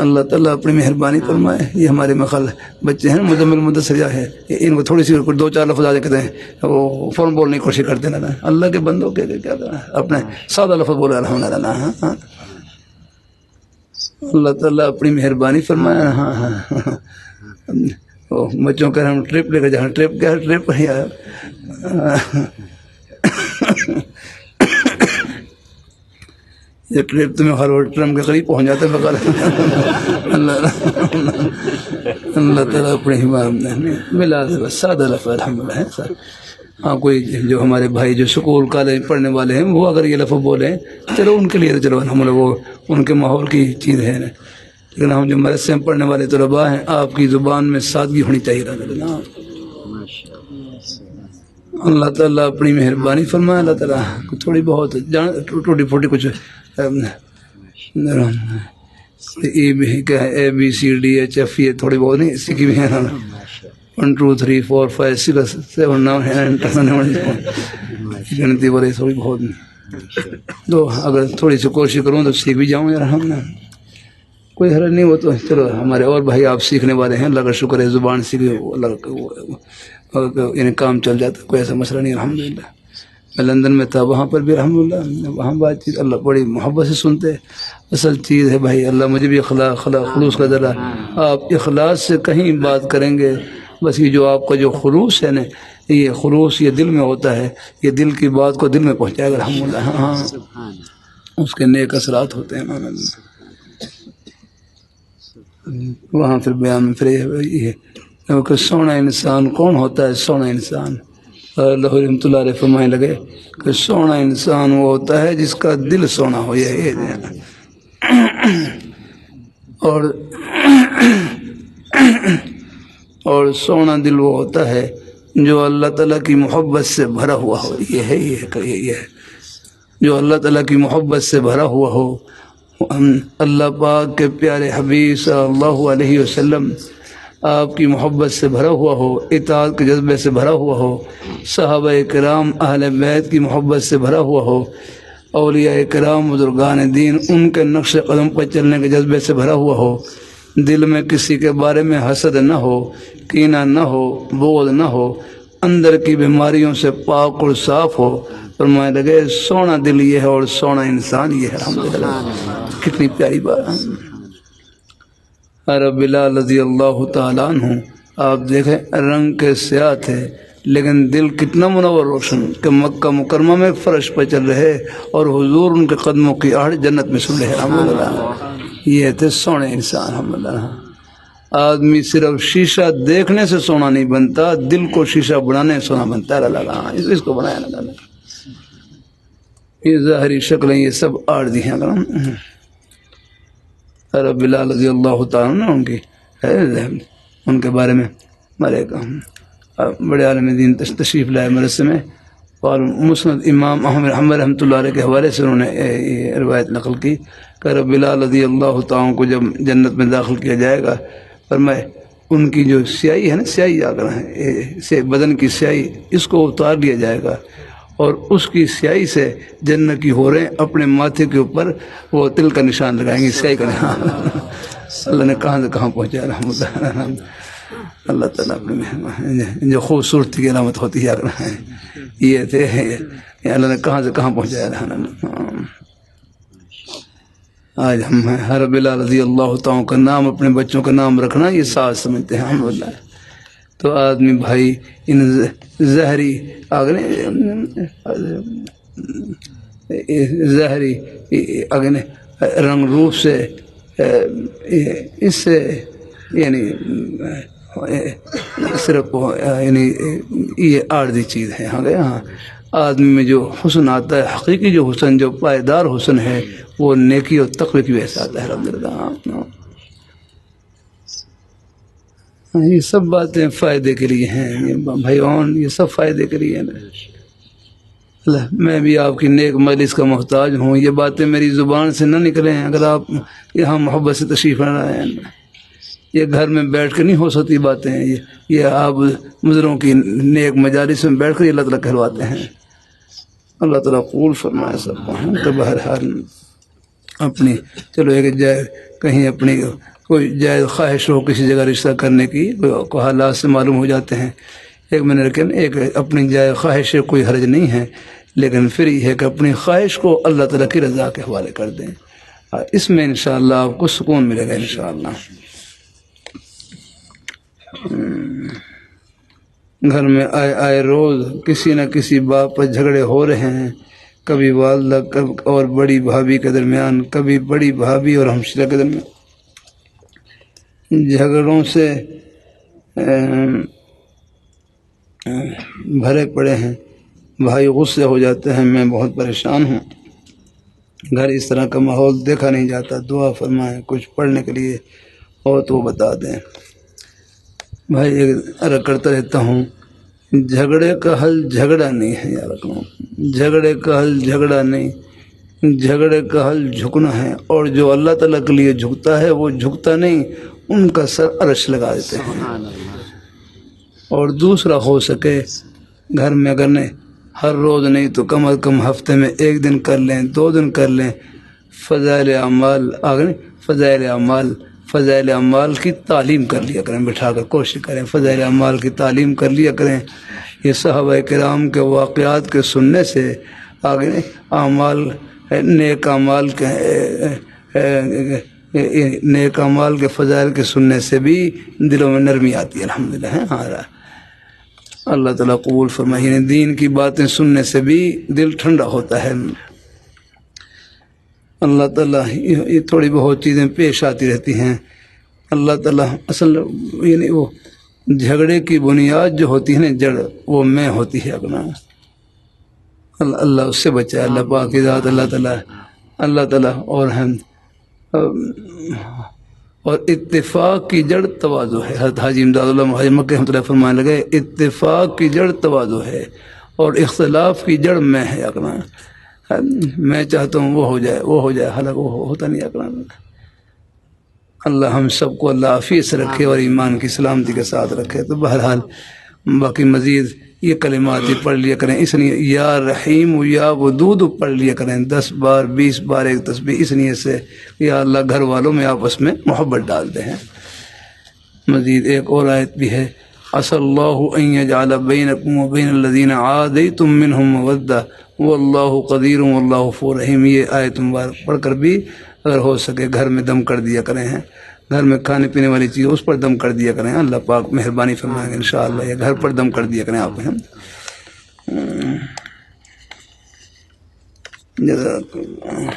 اللہ تعالیٰ اپنی مہربانی فرمائے۔ یہ ہمارے مخل بچے ہیں مزمل مدثر ہے، ان کو تھوڑی سی 2-4 لفظ آ کہتے ہیں وہ فوراً بولنے کی کوشش کرتے نا۔ اللہ کے بندوں کے کیا کرنا، اپنے سادہ لفظ بولے الحمد للہ۔ اللہ تعالیٰ اپنی مہربانی فرمائے۔ ہاں بچوں کا ہم ٹرپ لے کر جہاں ٹرپ کیا ٹرپ یار یہ ٹرپ تمہیں ہر وقت ٹرمپ کے قریب پہنچ جاتا ہے بغیر اللہ تعالیٰ اپنے ملا سادہ لفظ الحمد للہ ہے سر۔ ہاں کوئی جو ہمارے بھائی جو سکول کالج پڑھنے والے ہیں وہ اگر یہ لفظ بولیں چلو ان کے لیے تو چلو الحمد للہ وہ ان کے ماحول کی چیز ہے، لیکن ہم جو مدرسے میں پڑھنے والے طلباء ہیں آپ کی زبان میں سادگی ہونی چاہیے نا۔ اللہ تعالیٰ اپنی مہربانی فرمائے۔ اللہ تعالیٰ تھوڑی بہت ٹوٹی پھوٹی کچھ ABCDHF یہ تھوڑی بہت نہیں سیکھی بھی ہے نا، 1 2 3 4 5 6 7 9 گنتی بولے تھوڑی بہت تو اگر تھوڑی سی کوشش کروں تو سیکھ بھی جاؤں یار ہم نا، کوئی حرج نہیں۔ وہ تو چلو ہمارے اور بھائی آپ سیکھنے والے ہیں، اللہ کا شکر ہے، زبان سیکھ یعنی کام چل جاتا، کوئی ایسا مسئلہ نہیں الحمد للہ۔ میں لندن میں تھا، وہاں پر بھی الحمد للہ وہاں بات چیت اللہ بڑی محبت سے سنتے۔ اصل چیز ہے بھائی اللہ مجھے بھی خلوص کا ذرا، آپ اخلاص سے کہیں بات کریں گے، بس یہ جو آپ کا جو خلوص ہے نا، یہ خلوص یہ دل میں ہوتا ہے، یہ دل کی بات کو دل میں پہنچائے گا الحمد للہ۔ ہاں اس کے نیک اثرات ہوتے ہیں۔ وہاں پھر بیان میں پھر یہ کہ سونا انسان کون ہوتا ہے؟ سونا انسان اللہ رحمۃ اللہ علیہ فرمانے لگے کہ سونا انسان وہ ہوتا ہے جس کا دل سونا ہو، یہ اور سونا دل وہ ہوتا ہے جو اللہ تعالیٰ کی محبت سے بھرا ہوا ہو، یہ ہے جو اللہ تعالیٰ کی محبت سے بھرا ہوا ہو۔ اللہ پاک کے پیارے حبیب صلی اللہ علیہ وسلم آپ کی محبت سے بھرا ہوا ہو، اطاعت کے جذبے سے بھرا ہوا ہو، صحابہ کرام اہل بیت کی محبت سے بھرا ہوا ہو، اولیاء کرام بزرگان دین ان کے نقش قدم پر چلنے کے جذبے سے بھرا ہوا ہو، دل میں کسی کے بارے میں حسد نہ ہو، کینہ نہ ہو، بغض نہ ہو، اندر کی بیماریوں سے پاک اور صاف ہو۔ فرمانے لگے سونا دل یہ ہے اور سونا انسان یہ ہے۔ الحمدللہ، کتنی پیاری بات ہے۔ رب بلال رضی اللہ تعالیٰ عنہ آپ دیکھیں رنگ کے سیاہ تھے لیکن دل کتنا منور روشن کہ مکہ مکرمہ میں فرش پر چل رہے اور حضور ان کے قدموں کی آڑ جنت میں سن رہے۔ الحمدللہ، یہ تھے سونے انسان۔ الحمدللہ، آدمی صرف شیشہ دیکھنے سے سونا نہیں بنتا، دل کو شیشہ بنانے سے سونا بنتا ہے۔ اللہ اس کو بنایا اللہ نے۔ یہ ظاہری شکلیں یہ سب آڑ دی ہیں۔ رب بلال رضی اللہ تعالیٰ نے ان کی ان کے بارے میں بڑے عالم دین تشریف لائے مدرسے میں، اور مسند امام احمد حنبل رحمۃ اللہ علیہ کے حوالے سے انہوں نے یہ روایت نقل کی کہ رب بلال رضی اللہ تعالیٰ کو جب جنت میں داخل کیا جائے گا، فرمائے ان کی جو سیاہی ہے نا، سیاہی آگر ہے بدن کی سیاہی، اس کو اتار لیا جائے گا اور اس کی سیاہی سے جنت کی حوریں اپنے ماتھے کے اوپر وہ تل کا نشان لگائیں گی، سیاہی کا نشان۔ اللہ نے کہاں سے کہاں پہنچا رحمۃ اللہ۔ اللہ تعالیٰ اپنے جو خوبصورتی کی علامت ہوتی ہے یہ تھے، اللہ نے کہاں سے کہاں پہنچایا۔ آج ہم ہر بلال رضی اللہ تعالیٰ کا نام اپنے بچوں کا نام رکھنا یہ ساز سمجھتے ہیں الحمدللہ۔ تو آدمی بھائی ان زہری زہری رنگ روپ سے اس سے یعنی صرف یعنی یہ عارضی چیز ہے۔ ہاں آدمی میں جو حسن آتا ہے، حقیقی جو حسن، جو پائیدار حسن ہے، وہ نیکی اور تقوی کی وجہ سے آتا ہے۔ الحمدللہ، یہ سب باتیں فائدے کے لیے ہیں بھائیون، یہ سب فائدے کے لیے ہیں۔ میں بھی آپ کی نیک مجلس کا محتاج ہوں، یہ باتیں میری زبان سے نہ نکلیں اگر آپ یہاں محبت سے تشریف نہ لائیں۔ یہ گھر میں بیٹھ کے نہیں ہو سکتی باتیں، یہ آپ مضروں کی نیک مجالس میں بیٹھ کر اللہ تعالیٰ کہلواتے ہیں۔ اللہ تعالیٰ قبول فرمائے سب کو۔ تو بہرحال اپنی چلو ایک جائے کہیں اپنی کوئی جائز خواہش ہو کسی جگہ رشتہ کرنے کی، کوئی حالات سے معلوم ہو جاتے ہیں، ایک میں نے لیکن ایک اپنی جائز خواہش ہے، کوئی حرج نہیں ہے، لیکن پھر یہ ہے کہ اپنی خواہش کو اللہ تعالیٰ کی رضا کے حوالے کر دیں، اس میں انشاءاللہ آپ کو سکون ملے گا انشاءاللہ۔ گھر میں آئے روز کسی نہ کسی بات پر جھگڑے ہو رہے ہیں، کبھی والدہ اور بڑی بھابھی کے درمیان، کبھی بڑی بھابھی اور ہمشیرہ کے درمیان، جھگڑوں سے بھرے پڑے ہیں، بھائی غصے ہو جاتے ہیں، میں بہت پریشان ہوں، گھر اس طرح کا ماحول دیکھا نہیں جاتا، دعا فرمائیں کچھ پڑھنے کے لیے اور تو بتا دیں۔ بھائی عرض کرتا رہتا ہوں، جھگڑے کا حل جھگڑا نہیں ہے یار، جھگڑے کا حل جھگڑا نہیں، جھگڑے کا حل جھکنا ہے، اور جو اللہ تعالیٰ کے لیے جھکتا ہے وہ جھکتا نہیں، ان کا سر عرش لگا دیتے ہیں۔ اور دوسرا ہو سکے گھر میں اگر نہیں ہر روز نہیں تو کم از کم ہفتے میں ایک دن کر لیں، 2 دن کر لیں، فضائل اعمال فضائل اعمال کی تعلیم کر لیا کریں، بٹھا کر کوشش کریں فضائل اعمال کی تعلیم کر لیا کریں۔ یہ صحابہ کرام کے واقعات کے سننے سے آگے اعمال نیک اعمال کے فضائل کے سننے سے بھی دلوں میں نرمی آتی ہے الحمدللہ۔ ہاں اللہ تعالیٰ قبول فرمائے، دین کی باتیں سننے سے بھی دل ٹھنڈا ہوتا ہے۔ اللہ تعالیٰ یہ تھوڑی بہت چیزیں پیش آتی رہتی ہیں، اللہ تعالیٰ اصل یعنی وہ جھگڑے کی بنیاد جو ہوتی ہے نا، جڑ وہ میں ہوتی ہے اپنا، اللہ اس سے بچائے، اللہ پاک کی ذات اللہ تعالیٰ اور اتفاق کی جڑ تواضع ہے۔ حضرت حاجی امداد اللہ مہاجر مکہ رحمۃ اللہ فرمانے لگے، اتفاق کی جڑ تواضع ہے اور اختلاف کی جڑ میں ہے اپنا، میں چاہتا ہوں وہ ہو جائے حالانکہ وہ ہوتا نہیں اپنا۔ اللہ ہم سب کو اللہ عافیت سے رکھے اور ایمان کی سلامتی کے ساتھ رکھے۔ تو بہرحال باقی مزید یہ کلمات ہی پڑھ لیا کریں، اس لیے یا رحیم و یا ودود پڑھ لیا کریں 10 بار 20 بار ایک تسبیح، اس لیے سے یا اللہ گھر والوں میں آپس میں محبت ڈالتے ہیں۔ مزید ایک اور آیت بھی ہے، عسى الله ان يجعل بينكم وبين الذين عاديتم منهم مودة والله قدير والله غفور رحیم۔ یہ آیت مبارک پڑھ کر بھی اگر ہو سکے گھر میں دم کر دیا کریں ہیں، گھر میں کھانے پینے والی چیز اس پر دم کر دیا کریں، اللہ پاک مہربانی فرمائیں گے انشاءاللہ، یا گھر پر دم کر دیا کریں آپ ہیں۔ جزاک اللہ۔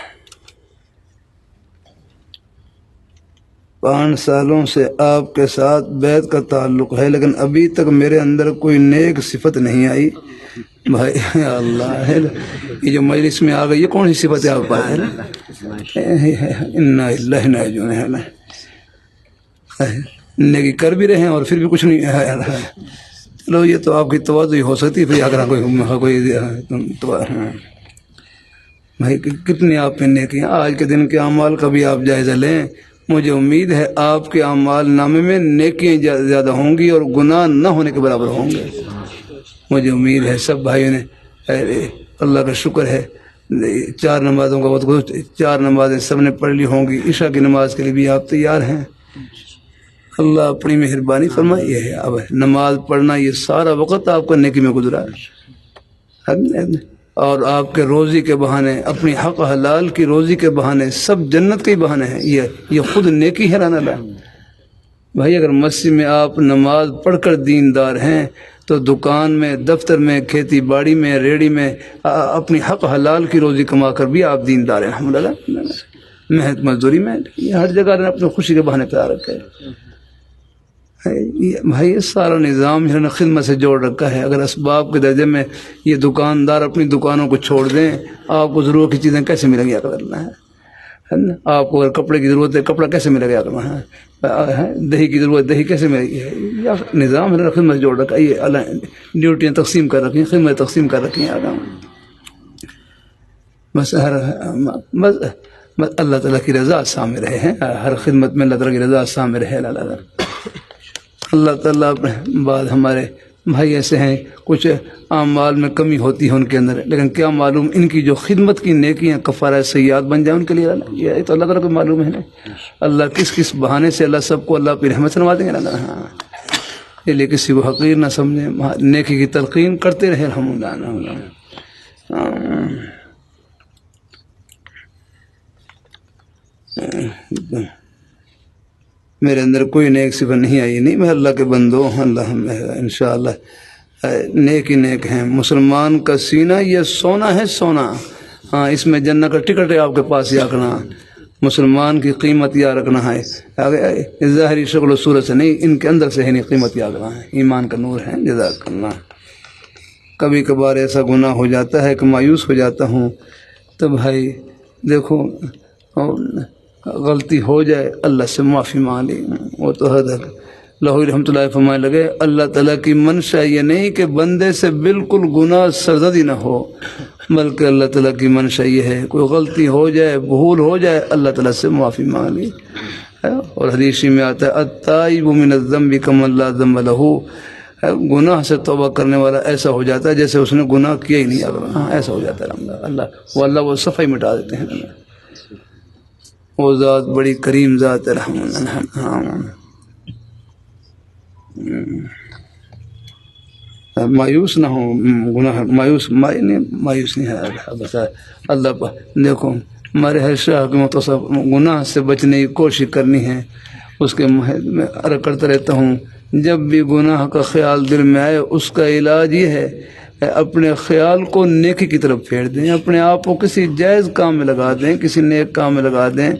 5 سالوں سے آپ کے ساتھ بیعت کا تعلق ہے لیکن ابھی تک میرے اندر کوئی نیک صفت نہیں آئی۔ بھائی یا اللہ ہے، یہ جو مجلس میں آ گئی یہ کون سی صفت ہے آپ پاس ہے؟ انا للہ و انا الیہ راجعون۔ نیکی کر بھی رہے ہیں اور پھر بھی کچھ نہیں ہے۔ چلو یہ تو آپ کی تواضع ہو سکتی ہے، پھر اگر کوئی بھائی کتنی آپ میں نیکی ہیں۔ آج کے دن کے اعمال کا بھی آپ جائزہ لیں، مجھے امید ہے آپ کے اعمال نامے میں نیکیاں زیادہ ہوں گی اور گناہ نہ ہونے کے برابر ہوں گے، مجھے امید ہے۔ سب بھائیوں نے اللہ کا شکر ہے 4 نمازوں کا وقت، 4 نمازیں سب نے پڑھ لی ہوں گی، عشاء کی نماز کے لیے بھی آپ تیار ہیں۔ اللہ اپنی مہربانی فرمائیے ہے، اب نماز پڑھنا یہ سارا وقت آپ کا نیکی میں گزرا ہے، اور آپ کے روزی کے بہانے، اپنی حق حلال کی روزی کے بہانے، سب جنت کے ہی بہانے ہیں، یہ خود نیکی ہے رانا اللہ۔ بھائی اگر مسجد میں آپ نماز پڑھ کر دیندار ہیں تو دکان میں، دفتر میں، کھیتی باڑی میں، ریڑھی میں اپنی حق حلال کی روزی کما کر بھی آپ دیندار ہیں الحمدللہ، محنت مزدوری میں، یہ ہر جگہ نے اپنے خوشی کے بہانے پہ آ رکھا ہے۔ بھائی یہ سارا نظام انہوں نے خدمت سے جوڑ رکھا ہے، اگر اسباب کے درجے میں یہ دکاندار اپنی دکانوں کو چھوڑ دیں، آپ کو ضرورت کی چیزیں کیسے ملیں گی کرنا ہے نا؟ آپ کو اگر کپڑے کی ضرورت ہے کپڑا کیسے ملے گا کرنا ہے؟ دہی کی ضرورت دہی کیسے ملے گی؟ یہ نظام انہوں نے خدمت سے جوڑ رکھا ہے، یہ اللہ ڈیوٹیاں تقسیم کر رکھی ہیں، خدمت تقسیم کر رکھی ہیں۔ بس اللہ تعالیٰ کی رضا سامنے رہے ہیں، ہر خدمت میں اللہ تعالیٰ کی رضا سامنے رہے۔ اللہ تعالیٰ بعد ہمارے بھائی ایسے ہیں کچھ اعمال میں کمی ہوتی ہے ان کے اندر، لیکن کیا معلوم ان کی جو خدمت کی نیکیاں کفارہ سیئات بن جائیں ان کے لیے، یہ تو اللہ تعالیٰ کو معلوم ہے نا۔ اللہ کس بہانے سے اللہ سب کو اللہ اپنی رحمت سے نوازیں گے نا۔ ہاں اس لیے کسی کو حقیر نہ سمجھیں، نیکی کی تلقین کرتے رہے الحمدللہ۔ میرے اندر کوئی نیک صفت نہیں آئی، نہیں میں اللہ کے بندوں، اللہ انشاءاللہ نیک ہی نیک ہیں۔ مسلمان کا سینہ یہ سونا ہے، سونا، ہاں اس میں جنت کا ٹکٹ ہے آپ کے پاس یا رکھنا، مسلمان کی قیمت یا رکھنا ہے، ظاہری شکل و صورت سے نہیں، ان کے اندر سے ہے نہیں، قیمت یا رکھنا ہے، ایمان کا نور ہے۔ جزاک اللہ۔ کبھی کبھار ایسا گناہ ہو جاتا ہے کہ مایوس ہو جاتا ہوں، تو بھائی دیکھو غلطی ہو جائے اللہ سے معافی مانگ لی، وہ تو حد ہے۔ لاہوری رحمۃ اللہ فرمانے لگے اللہ تعالیٰ کی منشا یہ نہیں کہ بندے سے بالکل گناہ سرزدی نہ ہو، بلکہ اللہ تعالیٰ کی منشا یہ ہے کوئی غلطی ہو جائے، بھول ہو جائے، اللہ تعالیٰ سے معافی مانگ لی۔ اور حدیث میں آتا ہے التائب من الذنب کمن لا ذنب لہ، گناہ سے توبہ کرنے والا ایسا ہو جاتا ہے جیسے اس نے گناہ کیا ہی نہیں، ایسا ہو جاتا ہے۔ اللہ وہ صفائی مٹا دیتے ہیں، وہ ذات بڑی کریم ذات ہے رحمۃ۔ مایوس نہ ہو، گناہ مایوس نہیں ہے، بس اللہ دیکھو ہمارے ہر شاہ کی متصف گناہ سے بچنے کی کوشش کرنی ہے، اس کے میں عرض کرتا رہتا ہوں جب بھی گناہ کا خیال دل میں آئے اس کا علاج یہ ہے اپنے خیال کو نیکی کی طرف پھیر دیں، اپنے آپ کو کسی جائز کام میں لگا دیں، کسی نیک کام میں لگا دیں،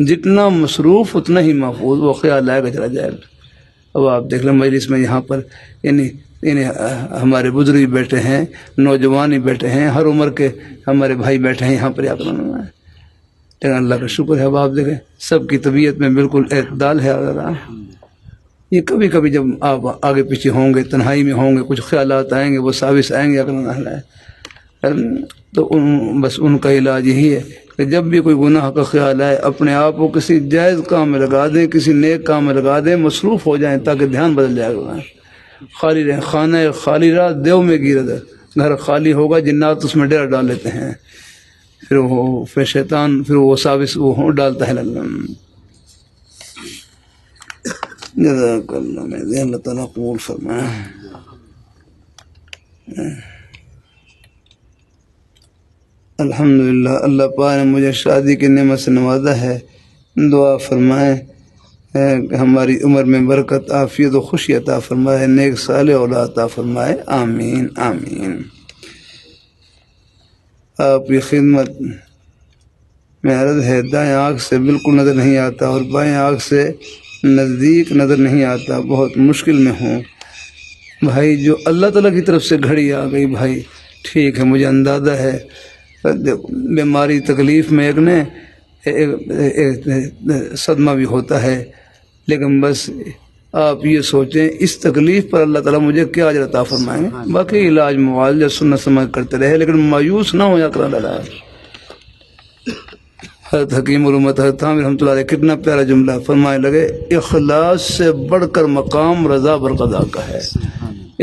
جتنا مصروف اتنا ہی محفوظ، وہ خیال آئے گا چلا جائے گا۔ اب آپ دیکھ لیں مجلس میں یہاں پر یعنی ہمارے بزرگ بیٹھے ہیں، نوجوان ہی بیٹھے ہیں، ہر عمر کے ہمارے بھائی بیٹھے ہیں یہاں پر، لیکن اللہ کا شکر ہے۔ اب آپ دیکھیں سب کی طبیعت میں بالکل اعتدال ہے۔ یہ کبھی کبھی جب آپ آگے پیچھے ہوں گے، تنہائی میں ہوں گے، کچھ خیالات آئیں گے، وہ ساوس آئیں گے، تو بس ان کا علاج یہی ہے کہ جب بھی کوئی گناہ کا خیال آئے اپنے آپ کو کسی جائز کام میں لگا دیں، کسی نیک کام میں لگا دیں، مصروف ہو جائیں تاکہ دھیان بدل جائے گا۔ خالی رہے، خانہ خالی رہا دیو میں گیرد، گھر خالی ہوگا جنات اس میں ڈیرا ڈال لیتے ہیں، پھر شیطان پھر وہ سابس وہ ڈالتا ہے جزاک اللہ، میں اللہ تعالیٰ قبول فرمائے۔ الحمدللہ اللہ پاک نے مجھے شادی کی نعمت سے نوازا ہے، دعا فرمائیں کہ ہماری عمر میں برکت، عافیت و خوشی عطا فرمائے، نیک صالح اولاد عطا فرمائے، آمین آمین۔ آپ کی خدمت میں عرض ہے، دائیں آنکھ سے بالکل نظر نہیں آتا اور بائیں آنکھ سے نزدیک نظر نہیں آتا، بہت مشکل میں ہوں بھائی، جو اللہ تعالیٰ کی طرف سے گھڑی آ گئی بھائی، ٹھیک ہے مجھے اندازہ ہے بیماری تکلیف میں ایک صدمہ بھی ہوتا ہے، لیکن بس آپ یہ سوچیں اس تکلیف پر اللہ تعالیٰ مجھے کیا اجر عطا فرمائیں گے، باقی علاج معالجہ سنت سمجھ کرتے رہے، لیکن مایوس نہ ہو یا کرا ڈالا۔ حضرت حکیم علومت حضرت عامر رحمۃ اللہ علیہ کتنا پیارا جملہ فرمائے لگے، اخلاص سے بڑھ کر مقام رضا برقضا کا ہے،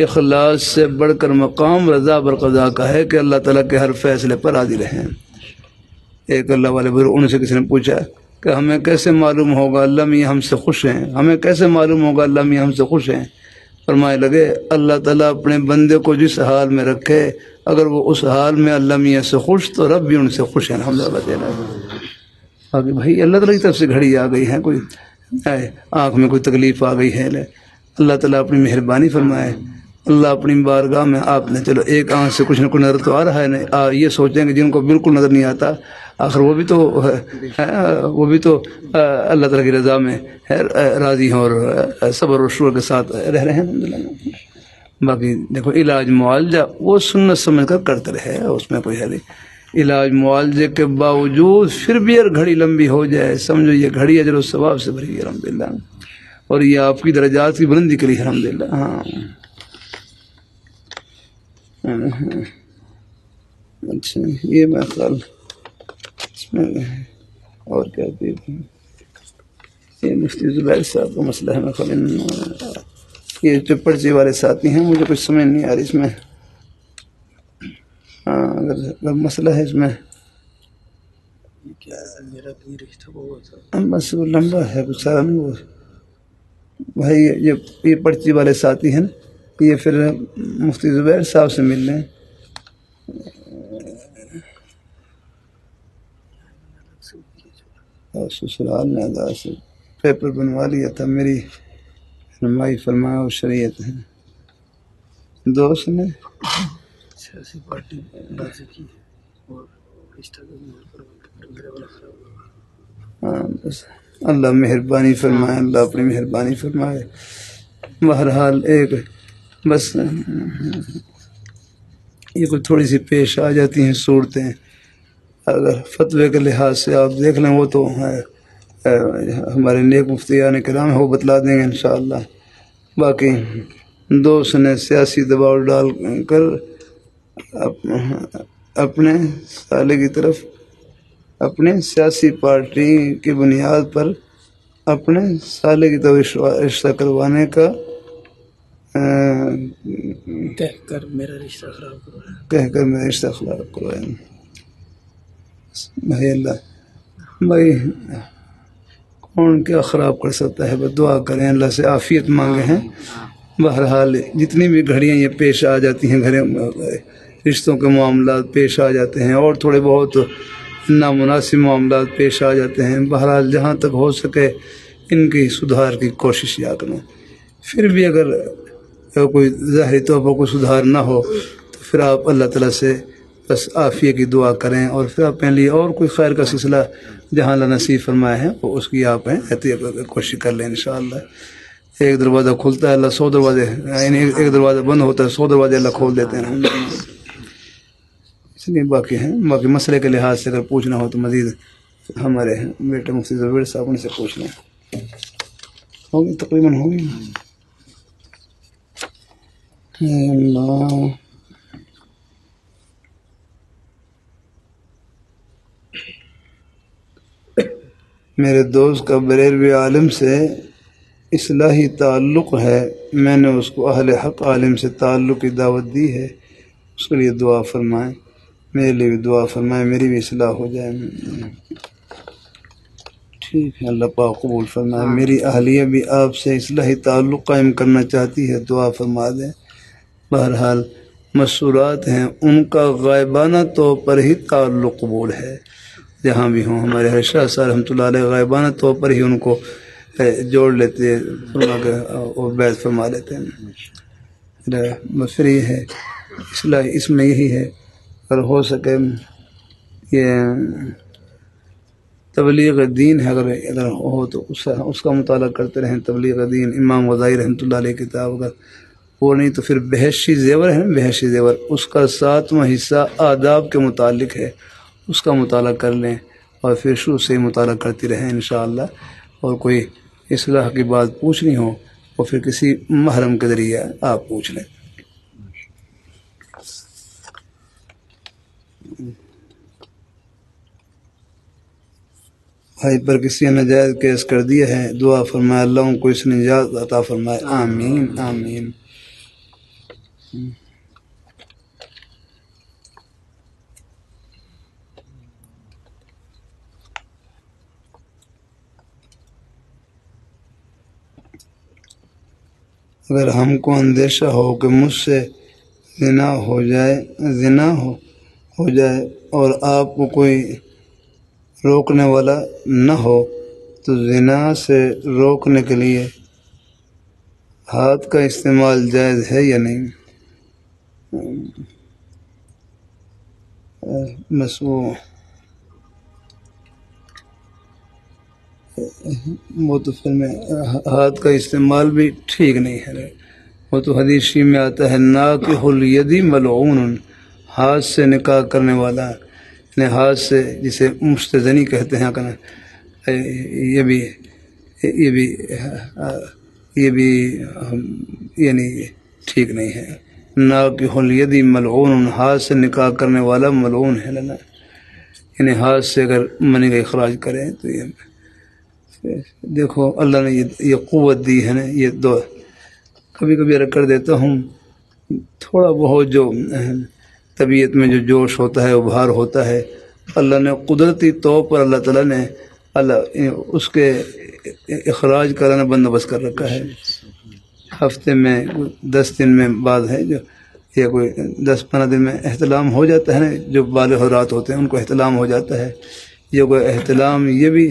اخلاص سے بڑھ کر مقام رضا برقضا کا ہے کہ اللہ تعالیٰ کے ہر فیصلے پر راضی رہیں۔ ایک اللہ والے بزرگ، ان سے کسی نے پوچھا کہ ہمیں کیسے معلوم ہوگا اللہ میاں ہم سے خوش ہیں، ہمیں کیسے معلوم ہوگا اللہ میاں ہم سے خوش ہیں؟ فرمائے لگے اللہ تعالیٰ اپنے بندے کو جس حال میں رکھے، اگر وہ اس حال میں اللہ میاں سے خوش تو رب بھی ان سے خوش ہیں، الحمدللہ۔ باقی بھائی اللہ تعالیٰ کی طرف سے گھڑی آ گئی ہے، کوئی آنکھ میں کوئی تکلیف آ گئی ہے، اللہ تعالیٰ اپنی مہربانی فرمائے، اللہ اپنی بارگاہ میں آپ نے چلو ایک آنکھ سے کچھ نہ کچھ نظر تو آ رہا ہے، یہ سوچیں کہ جن کو بالکل نظر نہیں آتا آخر وہ بھی تو اللہ تعالیٰ کی رضا میں راضی ہیں اور صبر و شکر کے ساتھ رہ رہے ہیں الحمدللہ۔ باقی دیکھو علاج معالجہ وہ سنت سمجھ کر کرتے رہے، اس میں کوئی ہے نہیں، علاج معالجے کے باوجود پھر بھی اگر گھڑی لمبی ہو جائے سمجھو یہ گھڑی اجر و ثواب سے بھری ہے الحمدللہ، اور یہ آپ کی درجات کی بلندی کے لیے الحمدللہ۔ ہاں اچھا یہ میں خیال اس میں اور کیا یہ مفتی زبیر صاحب کا مسئلہ ہے، میں خیال یہ جو پرچے والے ساتھی ہیں مجھے کچھ سمجھ نہیں آ رہی اس میں، ہاں اگر مسئلہ ہے اس میں میرا بھی رشتہ ہوا تھا، بس وہ لمبا ہے کچھ سارا نہیں، وہ بھائی یہ پرچی والے ساتھی ہیں یہ پھر مفتی زبیر صاحب سے مل لیں، اور سسرال میں ادا سے پیپر بنوا لیا تھا، میری رہنمائی فرمایا اور شریعت ہے، دوست نے سیاسی پارٹی بازی کی اور رشتہ میرے والا خراب ہوا۔ ہاں بس اللہ مہربانی فرمائے، اللہ اپنی مہربانی فرمائے، بہرحال ایک بس یہ کوئی تھوڑی سی پیش آ جاتی ہیں صورتیں، اگر فتوے کے لحاظ سے آپ دیکھ لیں وہ تو ہمارے نیک مفتیان کرام ہیں وہ بتلا دیں گے انشاءاللہ، باقی دوست نے سیاسی دباؤ ڈال کر اپنے سالے کی طرف اپنے سیاسی پارٹی کی بنیاد پر اپنے سالے کی طرف رشتہ کروانے کا کہہ کر میرا رشتہ خراب کروایا، کہہ کر میرا رشتہ خراب کروائیں۔ بھائی اللہ بھائی کون کیا خراب کر سکتا ہے، بس دعا کریں اللہ سے عافیت مانگے ہیں۔ بہرحال جتنی بھی گھڑیاں یہ پیش آ جاتی ہیں، گھریں رشتوں کے معاملات پیش آ جاتے ہیں اور تھوڑے بہت نامناسب معاملات پیش آ جاتے ہیں، بہرحال جہاں تک ہو سکے ان کی سدھار کی کوشش یا کریں، پھر بھی اگر کوئی ظاہری طور پر کوئی سدھار نہ ہو تو پھر آپ اللہ تعالیٰ سے بس عافیت کی دعا کریں، اور پھر اپنے لیے اور کوئی خیر کا سلسلہ جہاں اللہ نصیب فرمائے ہیں وہ اس کی آپ کوشش کر لیں انشاءاللہ۔ ایک دروازہ کھلتا ہے اللہ 100 دروازے، یعنی ایک دروازہ بند ہوتا ہے 100 دروازے اللہ کھول دیتے ہیں، اس لیے باقی ہیں۔ باقی مسئلے کے لحاظ سے اگر پوچھنا ہو تو مزید ہمارے بیٹے مفتی زبیر صاحب ان سے پوچھ لیں، ہوگی تقریباً ہوگی اللہ۔ میرے دوست کا بریلوی عالم سے اصلاحی تعلق ہے، میں نے اس کو اہل حق عالم سے تعلق کی دعوت دی ہے، اس کے لیے دعا فرمائیں، میرے لیے بھی دعا فرمائیں، میری بھی اصلاح ہو جائے۔ ٹھیک ہے، اللہ پاک قبول فرمائے۔ میری اہلیہ بھی آپ سے اصلاحی تعلق قائم کرنا چاہتی ہے، دعا فرما دیں۔ بہرحال مسورات ہیں، ان کا غائبانہ طور پر ہی تعلق قبول ہے، جہاں بھی ہوں۔ ہمارے ہر شاہ صاحب رحمۃ اللہ علیہ غائبانہ طور پر ہی ان کو جوڑ لیتے فرما کے اور بیعت فرما لیتے ہیں۔ بس پھر یہ ہے اصلاح، اس میں یہی ہے اگر ہو سکے یہ تبلیغ دین ہے، اگر ہو تو اس کا مطالعہ کرتے رہیں۔ تبلیغ دین امام غزالی رحمۃ اللہ علیہ کتاب، اگر وہ نہیں تو پھر بہشتی زیور ہے نا، بہشتی زیور، اس کا 7واں حصہ آداب کے متعلق ہے، اس کا مطالعہ کر لیں اور پھر شروع سے ہی مطالعہ کرتی رہیں انشاءاللہ۔ اور کوئی اصلاح کی بات پوچھنی ہو اور پھر کسی محرم کے ذریعے آپ پوچھ لیں۔ بھائی پر کسی نے ناجائز کیس کر دیا ہے، دعا فرمائے اللہ ان کو اس نجات عطا فرمائے، آمین آمین۔ اگر ہم کو اندیشہ ہو کہ مجھ سے زنا ہو جائے اور آپ کو کوئی روکنے والا نہ ہو تو زنا سے روکنے کے لیے ہاتھ کا استعمال جائز ہے یا نہیں؟ بس وہ تو پھر میں ہاتھ کا استعمال بھی ٹھیک نہیں ہے، وہ تو حدیث شریف میں آتا ہے ناکح الیدی ملعون، ہاتھ سے نکاح کرنے والا، یعنی ہاتھ سے جسے مستزنی کہتے ہیں، یہ بھی یعنی ٹھیک نہیں ہے۔ ناکح الیدی ملعون، ہاتھ سے نکاح کرنے والا ملعون ہے، یعنی ہاتھ سے اگر منی کا اخراج کریں تو یہ دیکھو اللہ نے یہ قوت دی ہے نا، یہ دو کبھی کبھی کر دیتا ہوں، تھوڑا بہت جو طبیعت میں جو جوش ہوتا ہے، ابھار ہوتا ہے، اللہ نے قدرتی طور پر اللہ تعالیٰ نے اس کے اخراج کا بندوبست کر رکھا ہے۔ ہفتے میں 10 دن میں بعد ہے جو یا کوئی 10-15 دن میں احتلام ہو جاتا ہے نا، جو بالغ حضرات ہوتے ہیں ان کو احتلام ہو جاتا ہے۔ یہ کوئی احتلام یہ بھی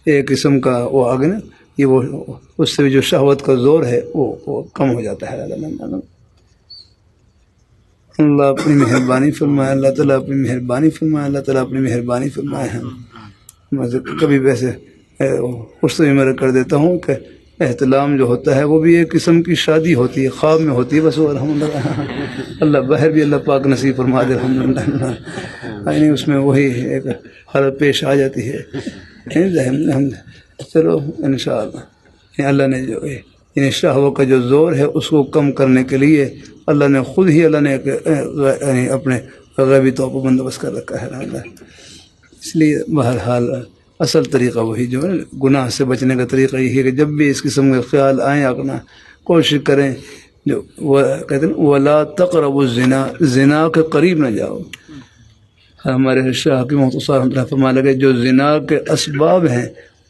ایک قسم کا وہ آگے نا، یہ وہ اس سے بھی جو شہوت کا زور ہے وہ کم ہو جاتا ہے۔ اللہ اپنی مہربانی فرمائے، اللہ تعالیٰ اپنی مہربانی فرمائے، اللہ تعالیٰ اپنی مہربانی فرمائے۔ میں کبھی ویسے اس سے میں کر دیتا ہوں کہ احتلام جو ہوتا ہے وہ بھی ایک قسم کی شادی ہوتی ہے، خواب میں ہوتی ہے، بس وہ الحمدللہ اللہ باہر بھی اللہ پاک نصیب فرما دے الحمدللہ، یعنی اس میں وہی ایک حالت پیش آ جاتی ہے۔ چلو انشاءاللہ اللہ نے جو یعنی شہوت کا جو زور ہے اس کو کم کرنے کے لیے اللہ نے خود ہی اللہ نے اپنے غیبی طور پر بندوبست کر رکھا ہے۔ اس لیے بہرحال اصل طریقہ وہی جو ہے گناہ سے بچنے کا طریقہ یہی ہے کہ جب بھی اس قسم کے خیال آئیں اپنا کوشش کریں، جو وہ کہتے ہیں وَلَا تَقْرَبُوا الزِّنَا، زنا کے قریب نہ جاؤ۔ ہمارے شاہ کی مختصر فرمانے لگے جو زنا کے اسباب ہیں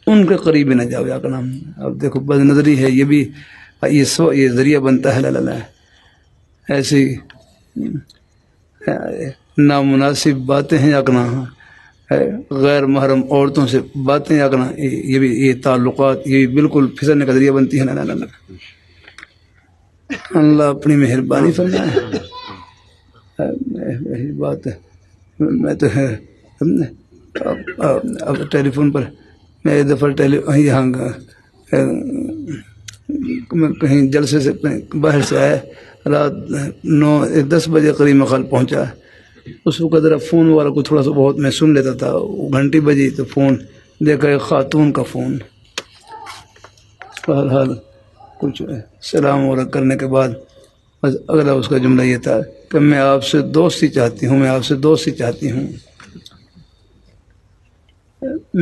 ان کے قریب نہ جاؤ یا کرنا۔ اب دیکھو بد نظری ہے، یہ بھی یہ ذریعہ بنتا ہے اللہ ایسی نامناسب باتیں ہیں یا کرنا، غیر محرم عورتوں سے باتیں یا کرنا، یہ بھی یہ تعلقات یہ بالکل پھسلنے کا ذریعہ بنتی ہے۔ اللہ اپنی مہربانی فرمائے۔ یہی بات ہے، میں تو اب ٹیلی فون پر میں ایک دفعہ یہاں میں کہیں جلسے سے باہر سے آیا، رات 9-10 بجے قریب مقال پہنچا۔ اس وقت ذرا فون والا کو تھوڑا سا بہت میں سن لیتا تھا، گھنٹی بجی تو فون دیکھا ایک خاتون کا فون۔ بہرحال کچھ سلام وغیرہ کرنے کے بعد بس اگلا اس کا جملہ یہ تھا کہ میں آپ سے دوستی چاہتی ہوں، میں آپ سے دوستی چاہتی ہوں۔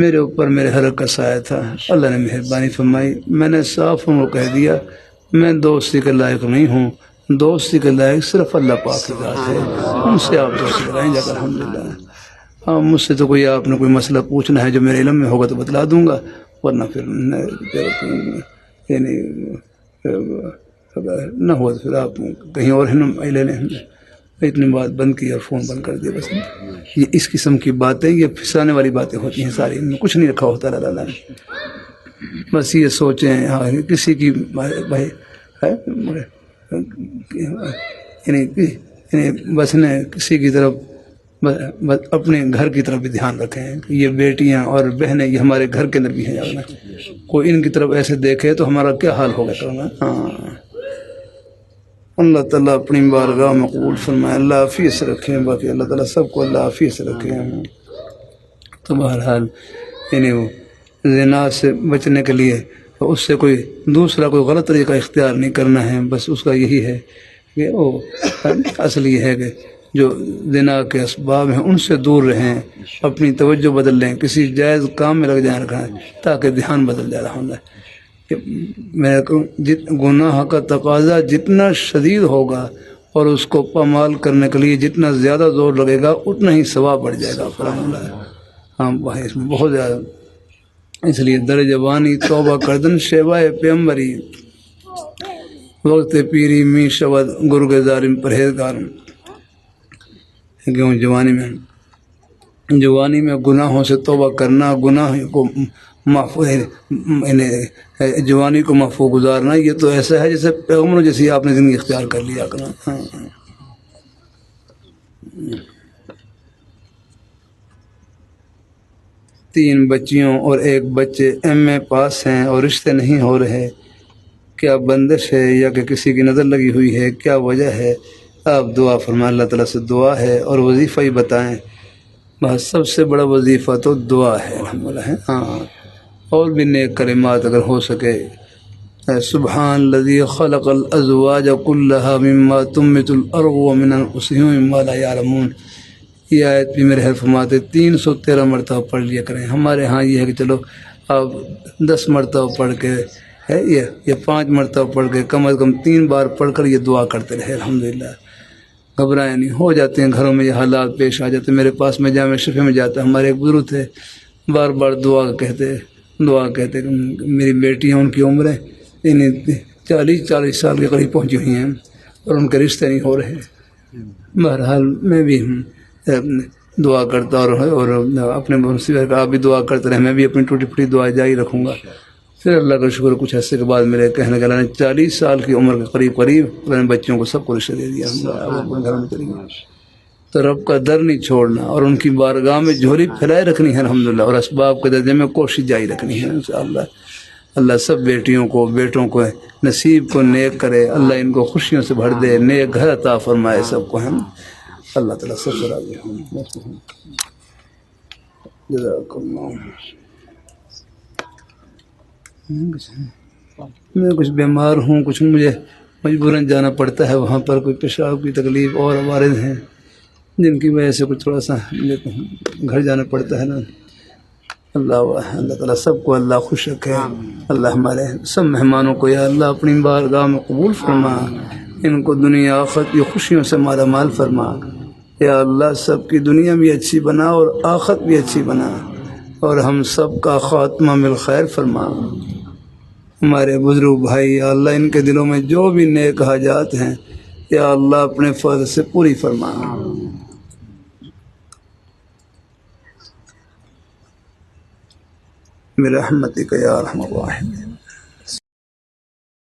میرے اوپر میرے حرک کا سایہ تھا. اللہ نے مہربانی فرمائی. میں نے صاف ان کو کہہ دیا میں دوستی کے لائق نہیں ہوں، دوستی کے لائق صرف اللہ پاک کی ذات ہے، ان سے آپ دوستی کرائیں جا کر. الحمدللہ. ہاں مجھ سے تو آپ نے کوئی مسئلہ پوچھنا ہے جو میرے علم میں ہوگا تو بتلا دوں گا، ورنہ پھر یعنی نہ ہو تو پھر آپ کہیں اور رہنمائی لے لیں. اتنی بات بند کی اور فون بند کر دیا. بس یہ اس قسم کی باتیں یہ پھنسانے والی باتیں ہوتی ہیں ساری، ان میں کچھ نہیں رکھا ہوتا اللہ نے. بس یہ سوچیں ہاں کسی کی بھائی ہے یعنی بس نے کسی کی طرف اپنے گھر کی طرف بھی دھیان رکھیں کہ یہ بیٹیاں اور بہنیں یہ ہمارے گھر کے اندر بھی ہیں. کوئی ان کی طرف ایسے دیکھے تو ہمارا کیا حال ہوگا کرنا. ہاں اللہ تعالیٰ اپنی بارگاہ میں قبول فرمائے، اللہ عافیت سے رکھیں. باقی اللہ تعالیٰ سب کو اللہ عافیت سے رکھیں. تو بہرحال یعنی وہ زنا سے بچنے کے لیے اس سے کوئی دوسرا کوئی غلط طریقہ اختیار نہیں کرنا ہے. بس اس کا یہی ہے کہ وہ اصل یہ ہے کہ جو زنا کے اسباب ہیں ان سے دور رہیں، اپنی توجہ بدل لیں، کسی جائز کام میں لگ جائیں رکھیں تاکہ دھیان بدل جائے. الحمد للہ گناہ کا تقاضا جتنا شدید ہوگا اور اس کو پامال کرنے کے لیے جتنا زیادہ زور لگے گا اتنا ہی ثواب بڑھ جائے گا. ہاں اس میں بہت زیادہ. اس لیے در جوانی توبہ کردن شیوائے پیمبری، وقت پیری می شود گرگزارم پرہیزگارم. کیوں جوانی میں گناہوں سے توبہ کرنا، گناہ کو جوانی کو محفوظ گزارنا، یہ تو ایسا ہے جیسے پیغمبروں جیسی آپ نے زندگی اختیار کر لیا کرنا. ہاں 3 بچیوں اور 1 بچے MA پاس ہیں اور رشتے نہیں ہو رہے، کیا بندش ہے یا کہ کسی کی نظر لگی ہوئی ہے؟ کیا وجہ ہے؟ آپ دعا فرمائیں. اللہ تعالیٰ سے دعا ہے اور وظیفہ ہی بتائیں. بس سب سے بڑا وظیفہ تو دعا ہے. الحمدللہ. ہاں اور بھی نیک کلمات اگر ہو سکے. سبحان الذی خلق الازواج کلها مما تنبت الارض ومن انفسهم مما لا يعلمون. یہ آیت بھی میرے حرف فرماتے 313 مرتبہ پڑھ لیا کریں. ہمارے ہاں یہ ہے کہ چلو آپ 10 مرتبہ پڑھ کے ہے یہ 5 مرتبہ پڑھ کے کم از کم 3 بار پڑھ کر یہ دعا کرتے رہے. الحمدللہ. گھبرائیں نہیں. ہو جاتے ہیں گھروں میں یہ حالات پیش آ جاتے ہیں. میرے پاس میں جامع شفیع میں جاتا ہے، ہمارے ایک بزرگ تھے، بار بار دعا کہتے کہ میری بیٹیاں ان کی عمریں 40 سال کے قریب پہنچی ہوئی ہیں اور ان کے رشتے نہیں ہو رہے. بہرحال میں بھی دعا کرتا اور اپنے مصیبت کا آپ بھی دعا کرتے رہے، میں بھی اپنی ٹوٹی پھوٹی دعا جاری رکھوں گا. پھر اللہ کا شکر کچھ عرصے کے بعد میرے کہنے کے اللہ نے 40 سال کی عمر کے قریب اپنے بچوں کو سب کو رشتہ دے دیا. اپنے گھر میں چلی گئی. تو رب کا در نہیں چھوڑنا اور ان کی بارگاہ میں جھولی پھیلائے رکھنی ہے. الحمدللہ. اور اسباب کے درجے میں کوشش جاری رکھنی ہے انشاءاللہ. اللہ سب بیٹیوں کو بیٹوں کو نصیب کو نیک کرے. اللہ ان کو خوشیوں سے بھر دے، نیک گھر عطا فرمائے سب کو. ہم اللہ تعالیٰ سب سے راضی ہوں. جزاک اللہ. میں کچھ بیمار ہوں، کچھ مجھے مجبوراً جانا پڑتا ہے وہاں پر، کوئی پیشاب کی تکلیف اور وارد ہیں جن کی وجہ سے کچھ تھوڑا سا گھر جانا پڑتا ہے نا. اللہ تعالیٰ سب کو اللہ خوش رکھے. اللہ ہمارے سب مہمانوں کو یا اللہ اپنی بارگاہ میں قبول فرما، ان کو دنیا آخرت کی خوشیوں سے مالا مال فرما. یا اللہ سب کی دنیا بھی اچھی بنا اور آخرت بھی اچھی بنا، اور ہم سب کا خاتمہ بالخیر فرما. ہمارے بزرگ بھائی یا اللہ ان کے دلوں میں جو بھی نیک حاجات ہیں یا اللہ اپنے فضل سے پوری فرما. برحمتک یا ارحم الراحمین.